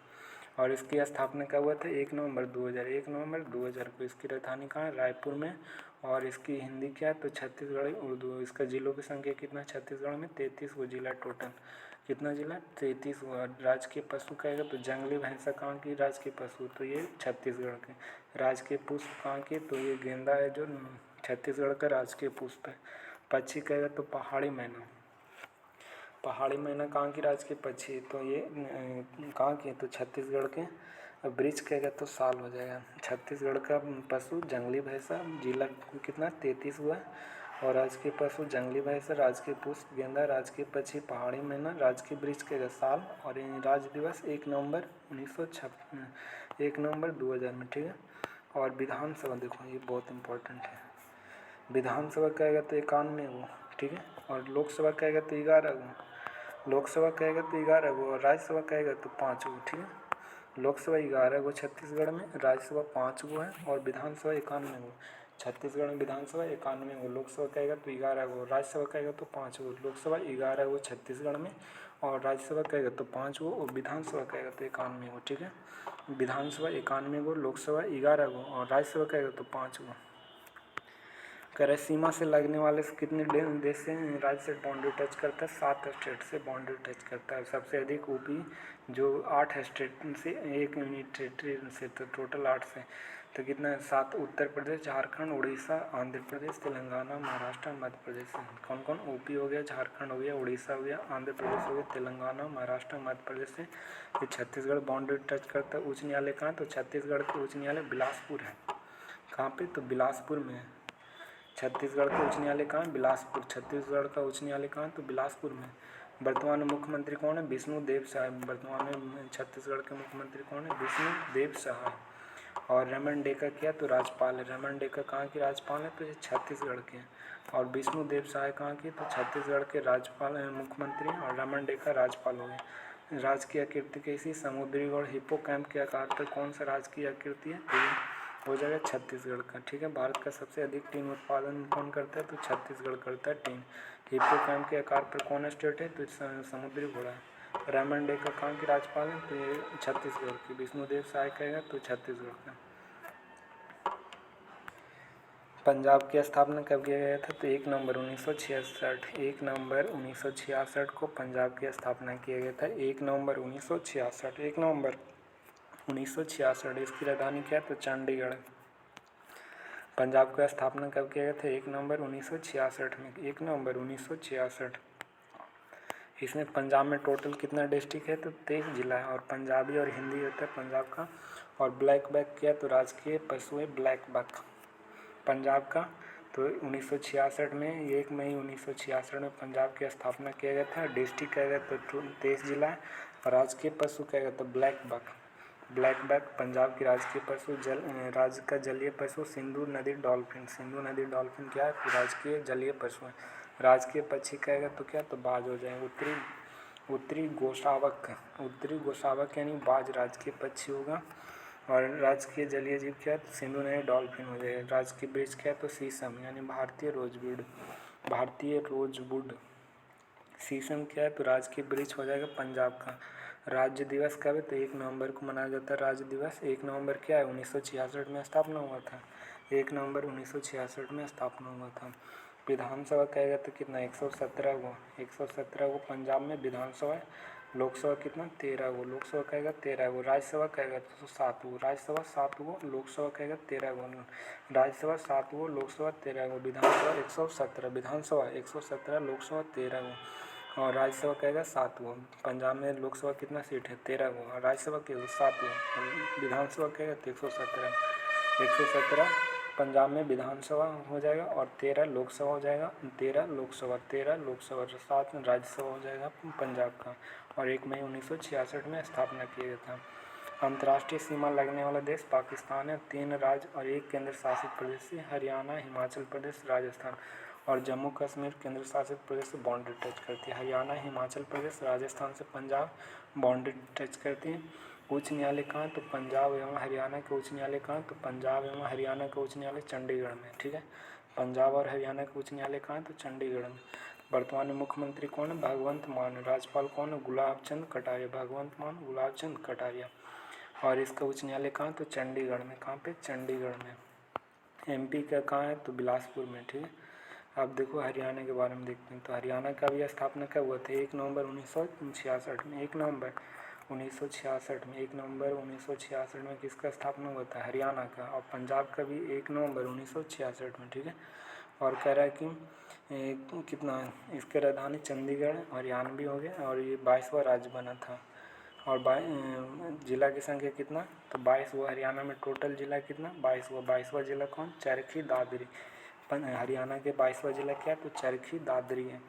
और इसकी स्थापना कब हुआ था 1 नवंबर 2000, 1 नवंबर 2000 को। इसकी राजधानी कहाँ है रायपुर में, और इसकी हिंदी क्या है तो छत्तीसगढ़ी उर्दू। इसका जिलों की संख्या कितना छत्तीसगढ़ में 33 वो जिला टोटल, कितना जिला 33 वो। राजकीय पशु कहेगा तो जंगली भैंसा कहाँ की राजकीय पशु तो ये छत्तीसगढ़ के। राजकीय पुष्प कहाँ के तो ये गेंदा है जो छत्तीसगढ़ का राजकीय पुष्प है। पक्षी कहेगा तो पहाड़ी मैना, पहाड़ी मैना कहाँ की राजकीय पक्षी है तो ये कहाँ की है तो छत्तीसगढ़ के। वृक्ष कहेगा तो साल हो जाएगा। छत्तीसगढ़ का पशु जंगली भैंसा, जिला कितना 33 हुआ, और राजकीय पशु जंगली भैंसा, राजकीय पुष्प गेंदा, राजकीय पक्षी पहाड़ी मैना, राजकीय वृक्ष कहेगा साल। और राज्य दिवस 1 नवंबर 2000 में। ठीक है, और विधानसभा देखो ये बहुत इंपॉर्टेंट है। विधानसभा कहेगा तो 91 वो। ठीक है, और लोकसभा कहेगा तो 11 वो, लोकसभा कहेगा तो 11 गो, और राज्यसभा कहेगा तो 5 गो। ठीक है, लोकसभा 11 गो छत्तीसगढ़ में, राज्यसभा 5 गो है, और विधानसभा 91 गो। छत्तीसगढ़ में विधानसभा 91 गो, लोकसभा कहेगा तो 11 गो, राज्यसभा कहेगा तो 5 गो। लोकसभा 11 गो छत्तीसगढ़ में, और राज्यसभा कहेगा तो 5 गो, और विधानसभा कहेगा तो 91 गो। ठीक है, विधानसभा 91 गो, लोकसभा 11 गो, और राज्यसभा कहेगा तो 5 गो। करे सीमा से लगने वाले कितने देश से राज्य से बाउंड्री टच करता है, 7 स्टेट से बाउंड्री टच करता है। सबसे अधिक OP जो 8 स्टेट से, 1 यूनिट टेरिटरी से, तो टोटल 8 से। तो कितना है 7, उत्तर प्रदेश, झारखंड, उड़ीसा, आंध्र प्रदेश, तेलंगाना, महाराष्ट्र, मध्य प्रदेश से। कौन कौन OP हो गया, झारखंड हो गया, उड़ीसा हो गया, आंध्र प्रदेश हो गया, तेलंगाना, महाराष्ट्र, मध्य प्रदेश से। ये छत्तीसगढ़ बाउंड्री टच करता है। उच्च न्यायालय कहाँ तो छत्तीसगढ़ के उच्च न्यायालय बिलासपुर है। कहाँ पे तो बिलासपुर में है। छत्तीसगढ़ का उच्च न्यायालय कहाँ है बिलासपुर, छत्तीसगढ़ का उच्च न्यायालय कहाँ है तो बिलासपुर में। वर्तमान मुख्यमंत्री कौन है विष्णुदेव साय, वर्तमान में छत्तीसगढ़ के मुख्यमंत्री कौन है विष्णुदेव साय। और रमन डेका क्या तो राज्यपाल है, रमन डेका कहाँ के राज्यपाल है तो ये छत्तीसगढ़ के। और विष्णुदेव साय कहाँ के तो छत्तीसगढ़ के राज्यपाल मुख्यमंत्री हैं, और रमन डेका राज्यपाल हो गए। राजकीय आकृति कैसी, समुद्री और हिप्पोकैम्प के आकार पर कौन सा राजकीय आकृति है तो हो जाएगा छत्तीसगढ़ का। ठीक है, भारत का सबसे अधिक टीन उत्पादन कौन करता है तो छत्तीसगढ़ करता है टीन। हिप्पोकैम्प के आकार पर कौन स्टेट है तो समुद्री घोड़ा है। रमन डेका कहाँ के राज्यपाल हैं तो ये छत्तीसगढ़ के। विष्णुदेव साय कहेगा तो छत्तीसगढ़ का। पंजाब की स्थापना कब किया गया था तो 1 नवंबर 1966, 1 नवंबर 1966 को पंजाब की स्थापना किया गया था। 1 नवंबर 1966, 1 नवंबर 1966। इसकी राजधानी क्या है? तो चंडीगढ़। पंजाब का स्थापना कब किया गया था? 1 नवंबर 1966 में। 1 नवंबर 1966। इसमें पंजाब में टोटल कितना डिस्ट्रिक्ट है? तो 23 जिला है। और पंजाबी और हिंदी होता है पंजाब का। और ब्लैक बक क्या है? तो राजकीय पशु है ब्लैक बक पंजाब का। तो 1966 में 1 मई 1966 में पंजाब की स्थापना किया गया था। डिस्ट्रिक्ट किया गया तो 23 जिला है। और राजकीय पशु किया गया तो black buck. Black buck Punjab की राजकीय पशु। राज्य का जलीय पशु सिंधु नदी डॉल्फिन। सिंधु नदी डॉल्फिन क्या है? तो राजकीय जलीय पशु है। राजकीय पक्षी कहेगा तो क्या? तो बाज हो जाएगा। उत्तरी गोशावक। उत्तरी गोशावक यानी बाज राजकीय पक्षी होगा। और राजकीय जलीय जीव क्या है? तो सिंधु नदी डॉल्फिन हो जाएगा। राजकीय वृक्ष क्या है? तो शीशम यानी भारतीय रोजवुड। भारतीय रोजवुड। शीशम क्या है? तो राजकीय वृक्ष हो जाएगा पंजाब का। राज्य दिवस कब है? तो 1 नवंबर को मनाया जाता है राज्य दिवस। 1 नवंबर क्या है? 1966 में स्थापना हुआ था। 1 नवंबर 1966 में स्थापना हुआ था। विधानसभा कहेगा तो कितना? 117 गो। 117 गो पंजाब में विधानसभा है। लोकसभा कितना? 13 गो। लोकसभा कहेगा 13 गो। राज्यसभा कहेगा तो 7 गो। राज्यसभा 7 गो। लोकसभा कहेगा 13 गो। राज्यसभा 7 गो। लोकसभा 13 गो। विधानसभा 117। विधानसभा 117। लोकसभा 13 गो। और राज्यसभा कहेगा 7 गो। पंजाब में लोकसभा कितना सीट है? 13 गो। और राज्यसभा के 7 गो। विधानसभा कहेगा तो 117। 117 पंजाब में विधानसभा हो जाएगा। और 13 लोकसभा हो जाएगा। 13 लोकसभा 7 राज्यसभा हो जाएगा पंजाब का। और 1 मई 1966 में स्थापना किया गया था। अंतर्राष्ट्रीय सीमा लगने वाला देश पाकिस्तान है। 3 राज्य और 1 केंद्र शासित प्रदेश है। हरियाणा, हिमाचल प्रदेश, राजस्थान। और जम्मू कश्मीर केंद्र शासित प्रदेश से बाउंड्री टच करती है। हरियाणा, हिमाचल प्रदेश, राजस्थान से पंजाब बाउंड्री टच करती है। उच्च न्यायालय कहाँ है? तो पंजाब एवं हरियाणा के उच्च न्यायालय कहाँ है? तो पंजाब एवं हरियाणा का उच्च न्यायालय चंडीगढ़ में। ठीक है, पंजाब और हरियाणा का उच्च न्यायालय कहाँ है? तो चंडीगढ़ में। वर्तमान में मुख्यमंत्री कौन है? भगवंत मान। राज्यपाल कौन है? गुलाब चंद कटारिया। भगवंत मान, गुलाब चंद कटारिया। और इसका उच्च न्यायालय कहाँ? तो चंडीगढ़ में। कहाँ पे? चंडीगढ़ में। एमपी का कहाँ है? तो बिलासपुर में। ठीक है, अब देखो हरियाणा के बारे में देखते हैं। तो हरियाणा का भी स्थापना कब हुआ था? 1 नवंबर 1966 में। 1 नवंबर 1966 में। 1 नवंबर 1966 में किसका स्थापना हुआ था? हरियाणा का। और पंजाब का भी 1 नवंबर 1966 में। ठीक है, और कह रहा है कि कितना इसके राजधानी चंडीगढ़ और 91 हो गया। और ये 22वां राज्य बना था। और जिला की संख्या कितना? तो 22 हुआ। हरियाणा में टोटल जिला कितना? 22 हुआ। 22वां जिला कौन? चरखी दादरी। हरियाणा के 22वां जिला क्या है? तो चरखी दादरी है।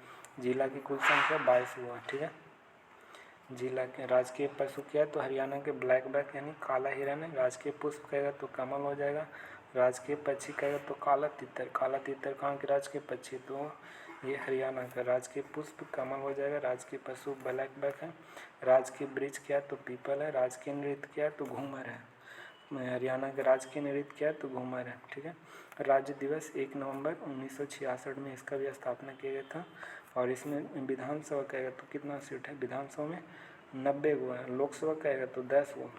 जिला की कुल संख्या 22 हुआ। ठीक है, जिला के राजकीय पशु क्या है? तो हरियाणा के ब्लैक बैक यानी काला हिरन है। राजकीय पुष्प कहेगा तो कमल हो जाएगा। राजकीय पक्षी कहेगा तो काला तितर। काला तितर कहाँ के राजकीय पक्षी? तो ये हरियाणा का। राजकीय पुष्प कमल हो जाएगा। राजकीय पशु ब्लैक बैक है। राजकीय वृक्ष क्या है? तो पीपल है। राजकीय नृत्य क्या है? तो घूमर है। हरियाणा का राजकीय नृत्य क्या है? तो घूमर है। ठीक है, राज्य दिवस 1 नवंबर 1966 में इसका भी स्थापना किया गया था। और इसमें विधानसभा कहेगा तो कितना सीट है? विधानसभा में 90 गो है। लोकसभा कहेगा तो 10 गो।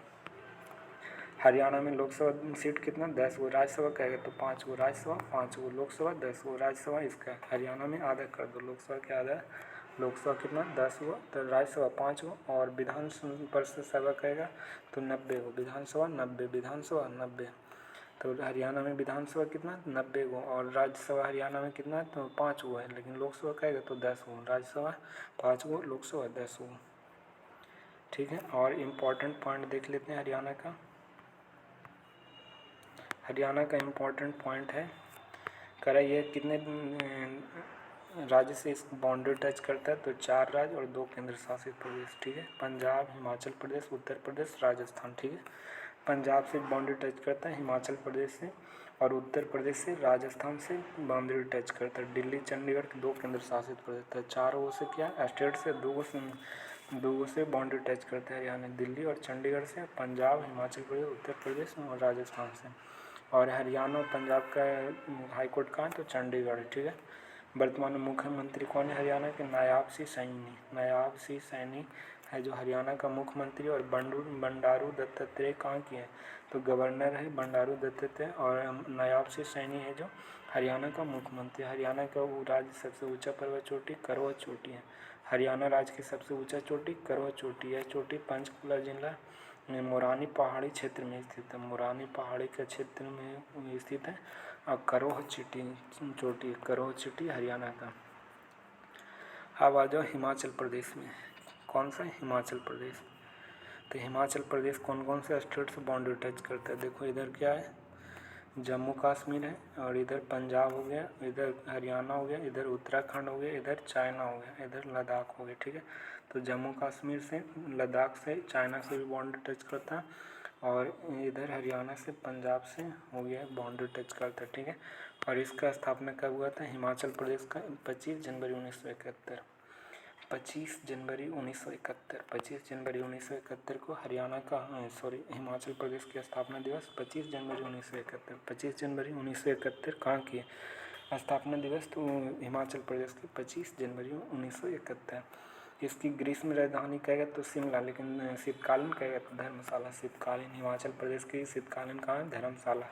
हरियाणा में लोकसभा सीट कितना? 10 गो। राज्यसभा कहेगा तो 5 गो। राज्यसभा 5 गो। लोकसभा 10 गो। राज्यसभा इसका हरियाणा में आधा कर दो। लोकसभा के आधा। लोकसभा कितना? 10 गो। तो राज्यसभा 5 गो। और विधान परिषद सभा कहेगा तो 90 गो। विधानसभा 90। विधानसभा 90। तो हरियाणा में विधानसभा कितना? 90 गो। और राज्यसभा हरियाणा में कितना? तो 5 गो है। लेकिन लोकसभा कहेगा तो 10 गो। राज्यसभा 5 गो, लोकसभा 10 गो। ठीक है, और इम्पोर्टेंट पॉइंट देख लेते हैं हरियाणा का। हरियाणा का इम्पोर्टेंट पॉइंट है, करा ये कितने राज्य से इस बाउंड्री टच करता है? तो 4 राज्य और 2 केंद्र शासित प्रदेश। ठीक है, पंजाब, हिमाचल प्रदेश, उत्तर प्रदेश, राजस्थान। ठीक है, पंजाब से बाउंड्री टच करता है, हिमाचल प्रदेश से और उत्तर प्रदेश से, राजस्थान से बाउंड्री टच करता है। दिल्ली, चंडीगढ़ के 2 केंद्र शासित प्रदेश था। 4 गो से क्या? स्टेट से 2 गो से बाउंड्री टच करता है हरियाणा। दिल्ली और चंडीगढ़ से, पंजाब, हिमाचल प्रदेश, उत्तर प्रदेश और राजस्थान से। और हरियाणा और पंजाब का हाईकोर्ट कहाँ है? तो चंडीगढ़। ठीक है, वर्तमान में मुख्यमंत्री कौन है हरियाणा के? नायाब सिंह सैनी। नायाब सिंह सैनी है जो हरियाणा का मुख्यमंत्री। और बंडारू दत्तात्रेय कहाँ की है? तो गवर्नर है बंडारू दत्तात्रेय। और नायाब सिंह सैनी है जो हरियाणा का मुख्यमंत्री। हरियाणा का वो राज्य सबसे ऊंचा पर्वत चोटी करवा चोटी है। हरियाणा राज्य की सबसे ऊंचा चोटी करवा चोटी है। चोटी पंचकुला जिला मोरानी पहाड़ी क्षेत्र में स्थित है, मोरानी पहाड़ी के क्षेत्र में स्थित है। और करोह चोटी, करोह चोटी हरियाणा का। अब आ जाओ हिमाचल प्रदेश में। कौन सा? हिमाचल प्रदेश। तो हिमाचल प्रदेश कौन कौन से स्टेट से बाउंड्री टच करता है? देखो इधर क्या है, जम्मू कश्मीर है, और इधर पंजाब हो गया, इधर हरियाणा हो गया, इधर उत्तराखंड हो गया, इधर चाइना हो गया, इधर लद्दाख हो गया। ठीक है, तो जम्मू कश्मीर से, लद्दाख से, चाइना से भी बाउंड्री टच करता है, और इधर हरियाणा से, पंजाब से हो गया बाउंड्री टच करता है। ठीक है, और इसका स्थापना कब हुआ था? हिमाचल प्रदेश का 25 जनवरी 1971। 25 जनवरी 1971, 25 जनवरी 1971 को हरियाणा का हिमाचल प्रदेश की स्थापना दिवस 25 जनवरी 1971। 25 जनवरी 1971 कहाँ की स्थापना दिवस? तो हिमाचल प्रदेश की 25 जनवरी 1971। इसकी ग्रीष्म राजधानी कहेगा तो शिमला, लेकिन शीतकालीन कहेगा तो धर्मशाला। शीतकालीन हिमाचल प्रदेश की शीतकालीन कहाँ है? धर्मशाला।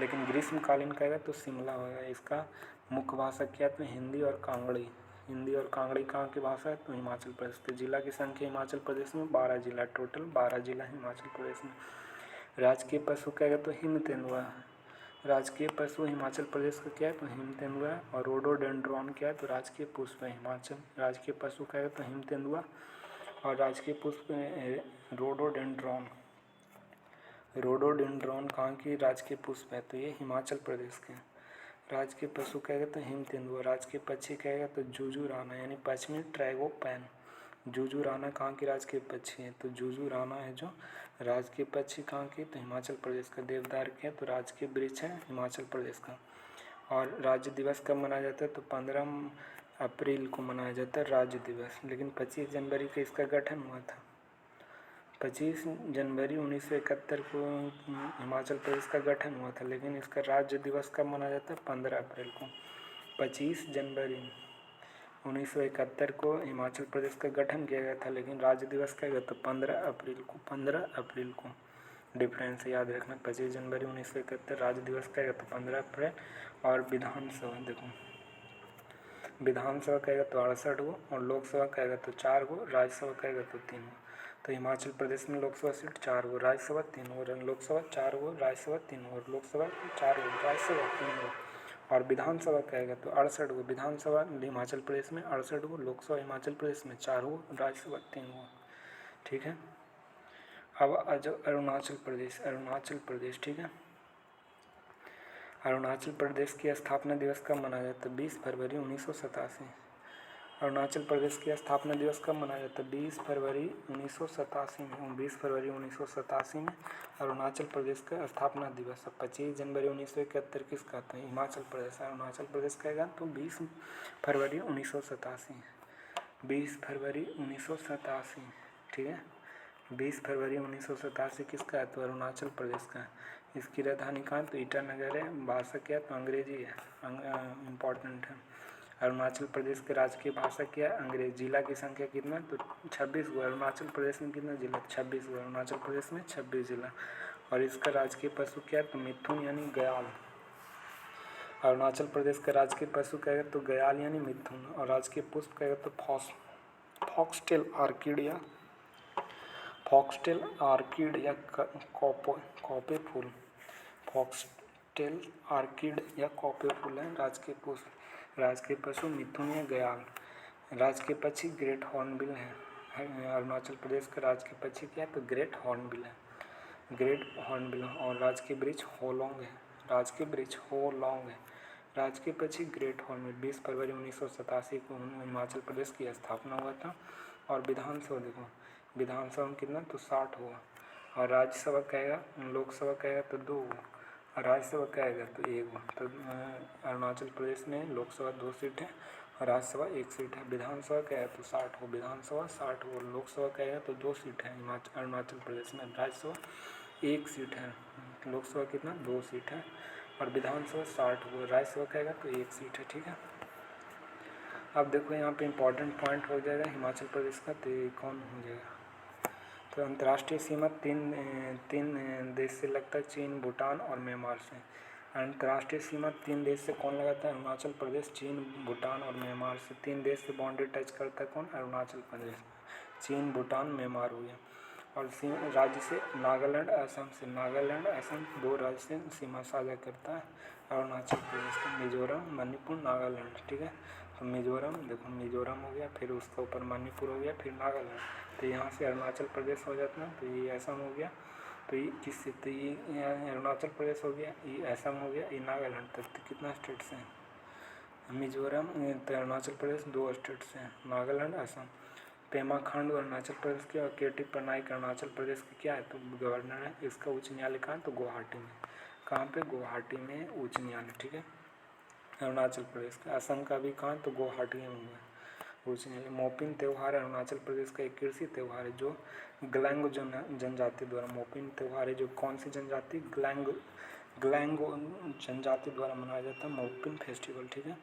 लेकिन ग्रीष्मकालीन कहेगा तो शिमला होगा। इसका मुख्य भाषा क्या है? तो हिंदी और कांगड़ी। हिंदी और कांगड़ी कहाँ की भाषा है? तो हिमाचल प्रदेश के। जिला की संख्या हिमाचल प्रदेश में 12 जिला, टोटल 12 जिला हिमाचल प्रदेश में। राजकीय पशु कहेगा तो हिम तेंदुआ। राजकीय पशु हिमाचल प्रदेश का क्या है? तो हिम तेंदुआ। और रोडोडेंड्रॉन क्या है? तो राजकीय पुष्प है हिमाचल। राजकीय पशु कहेगा तो हिम तेंदुआ, और राजकीय पुष्प रोडोडेंड्रॉन। रोडोडेंड्रॉन कहाँ की राजकीय पुष्प है? तो ये हिमाचल प्रदेश के। राजकीय पशु कहेगा तो हिम तेंदुआ। राजकीय पक्षी कहेगा तो जूजूराना, यानी पश्चिमी ट्रैगोपैन। जूजूराना कहाँ की राजकीय पक्षी है? तो जूजूराना है जो राजकीय पक्षी कहाँ की? तो हिमाचल प्रदेश का। देवदार क्या है? तो राजकीय वृक्ष है हिमाचल प्रदेश का। और राज्य दिवस कब मनाया जाता है? तो 15 अप्रैल को मनाया जाता है राज्य दिवस। लेकिन 25 जनवरी को इसका गठन हुआ था। 25 जनवरी 1971 को हिमाचल प्रदेश का गठन हुआ था, लेकिन इसका राज्य दिवस कब मनाया जाता है? 15 अप्रैल को। 25 जनवरी 1971 को हिमाचल प्रदेश का गठन किया गया था, लेकिन राज्य दिवस क्या गया? तो 15 अप्रैल को। 15 अप्रैल को डिफरेंस याद रखना। 25 जनवरी 1971 राज्य दिवस क्या गया? तो 15 अप्रैल। और विधानसभा देखो, विधानसभा कहेगा तो 68 गो, और लोकसभा कहेगा तो 4 गो, राज्यसभा कहेगा तो 3 गो। तो हिमाचल प्रदेश में लोकसभा सीट 4 गो, राज्यसभा 3 गो, लोकसभा 4 गो, राज्यसभा 3 गो, लोकसभा 4 गो, राज्यसभा 3 गो। और विधानसभा कहेगा तो 68 गो। विधानसभा हिमाचल प्रदेश में 68 गो, लोकसभा हिमाचल प्रदेश में 4 गो, राज्यसभा 3 गो। ठीक है, अब आ जाओ अरुणाचल प्रदेश। अरुणाचल प्रदेश, ठीक है, अरुणाचल प्रदेश की स्थापना दिवस कब मनाया जाता है? 20 फरवरी 1987। अरुणाचल प्रदेश की स्थापना दिवस कब मनाया जाता है? 20 फरवरी 1987 में। 20 फरवरी 1987 में अरुणाचल प्रदेश का स्थापना दिवस है। 25 जनवरी 1971 किसका था? हिमाचल प्रदेश। अरुणाचल प्रदेश कहेगा तो 20 फरवरी 1987। 20 फरवरी 1987, ठीक है, 20 फरवरी 1987 किसका है? तो अरुणाचल प्रदेश का। इसकी राजधानी कहाँ? तो ईटानगर है। भाषा क्या? तो अंग्रेजी है, इम्पॉर्टेंट है। अरुणाचल प्रदेश की राजकीय भाषा क्या है? अंग्रेजी। जिला की संख्या कितना? तो 26 गो। अरुणाचल प्रदेश में कितना जिला? 26 गो। अरुणाचल प्रदेश में 26 जिला। और इसका राजकीय पशु क्या है? तो मिथुन यानी गयाल। अरुणाचल प्रदेश का राजकीय पशु कहेगा तो गयाल यानी मिथुन। और राजकीय पुष्प कहेगा तो फॉक्सटेल आर्किड या कॉपे फूल। फॉक्सटेल आर्किड या कॉपे फूल है राजकीय पुष्प। राजकीय पशु मिथुन या गयाल। राजकीय पक्षी ग्रेट हॉर्नबिल है। अरुणाचल प्रदेश का राजकीय पक्षी क्या है? तो ग्रेट हॉर्नबिल है, ग्रेट हॉर्नबिल। और राजकीय वृक्ष होलोंग है। राजकीय वृक्ष होलोंग है। राजकीय पक्षी ग्रेट हॉर्नबिल। 20 फरवरी 1987 को हिमाचल प्रदेश की स्थापना हुआ था। और विधानसभा देखो, विधानसभा में कितना? तो 60 हुआ। और राज्यसभा कहेगा, लोकसभा कहेगा तो 2 हुआ, और राज्यसभा कहेगा तो 1 हुआ। तो अरुणाचल प्रदेश में लोकसभा 2 सीट है और राज्यसभा 1 सीट है। विधानसभा कहेगा तो 60 हो, विधानसभा 60 हो। लोकसभा कहेगा तो 2 सीट है अरुणाचल प्रदेश में। राज्यसभा 1 सीट है। लोकसभा कितना? 2 सीट है। और विधानसभा 60 हो, राज्यसभा कहेगा तो 1 सीट है। ठीक है, अब देखो यहाँ पे इम्पोर्टेंट पॉइंट हो जाएगा हिमाचल प्रदेश का, तो ये कौन हो जाएगा? तो अंतर्राष्ट्रीय सीमा तीन देश से लगता है, चीन, भूटान और म्यांमार से। अंतर्राष्ट्रीय सीमा 3 देश से कौन लगाता है? अरुणाचल प्रदेश, चीन, भूटान और म्यांमार से। 3 देश से बाउंड्री टच करता है कौन? अरुणाचल प्रदेश। चीन, भूटान, म्यांमार हो गया। और राज्य से नागालैंड असम से, नागालैंड असम 2 राज्य से सीमा साझा करता है। अरुणाचल प्रदेश का, मिजोरम, मणिपुर, नागालैंड, ठीक है। तो मिजोरम, देखो मिजोरम हो गया, फिर उसके ऊपर मणिपुर हो गया, फिर नागालैंड, तो यहाँ से अरुणाचल प्रदेश हो जाता है, तो ये असम हो गया। तो ये किससे, तो ये अरुणाचल प्रदेश हो गया, ये असम हो गया, ये नागालैंड, तक तो कितना स्टेट्स हैं, मिजोरम तो अरुणाचल प्रदेश 2 स्टेट्स हैं, नागालैंड असम। पेमा खांडू अरुणाचल प्रदेश के और के टी पटनायक अरुणाचल प्रदेश के क्या है, तो गवर्नर है। इसका उच्च न्यायालय कहाँ, तो गुवाहाटी में। कहाँ पे, गुवाहाटी में उच्च न्यायालय, ठीक है। अरुणाचल प्रदेश का, असम का भी कहाँ, तो गुवाहाटी में हुआ उच्च न्यायालय। मोपिन त्यौहार अरुणाचल प्रदेश का एक कृषि त्यौहार है जो ग्लैंग जनजाति द्वारा, मोपिन त्यौहार है जो कौन सी जनजाति, ग्लैंग जनजाति द्वारा मनाया जाता है, मोपिन फेस्टिवल, ठीक है।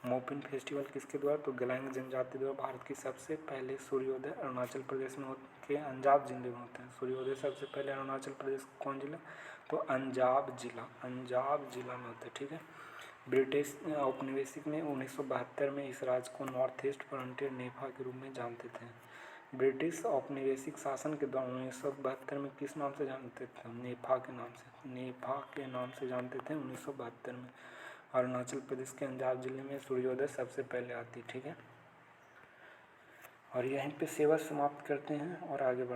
मोपिन फेस्टिवल किसके द्वारा, तो ग्लैंग जनजाति द्वारा। भारत की सबसे पहले सूर्योदय अरुणाचल प्रदेश में के अंजाव जिले में होते हैं। सूर्योदय सबसे पहले अरुणाचल प्रदेश कौन जिला, तो अंजाव जिला में होता है, ठीक है। ब्रिटिश औपनिवेशिक ने 1972 में इस राज्य को नॉर्थ ईस्ट फ्रंटियर नेफा के रूप में जानते थे। ब्रिटिश औपनिवेशिक शासन के दौरान 1972 में किस नाम से जानते थे, नेफा के नाम से, नेफा के नाम से जानते थे 1972 में। अरुणाचल प्रदेश के अंजाव जिले में सूर्योदय सबसे पहले आती, ठीक है। और यहीं पे सेवा समाप्त करते हैं और आगे बढ़ते हैं।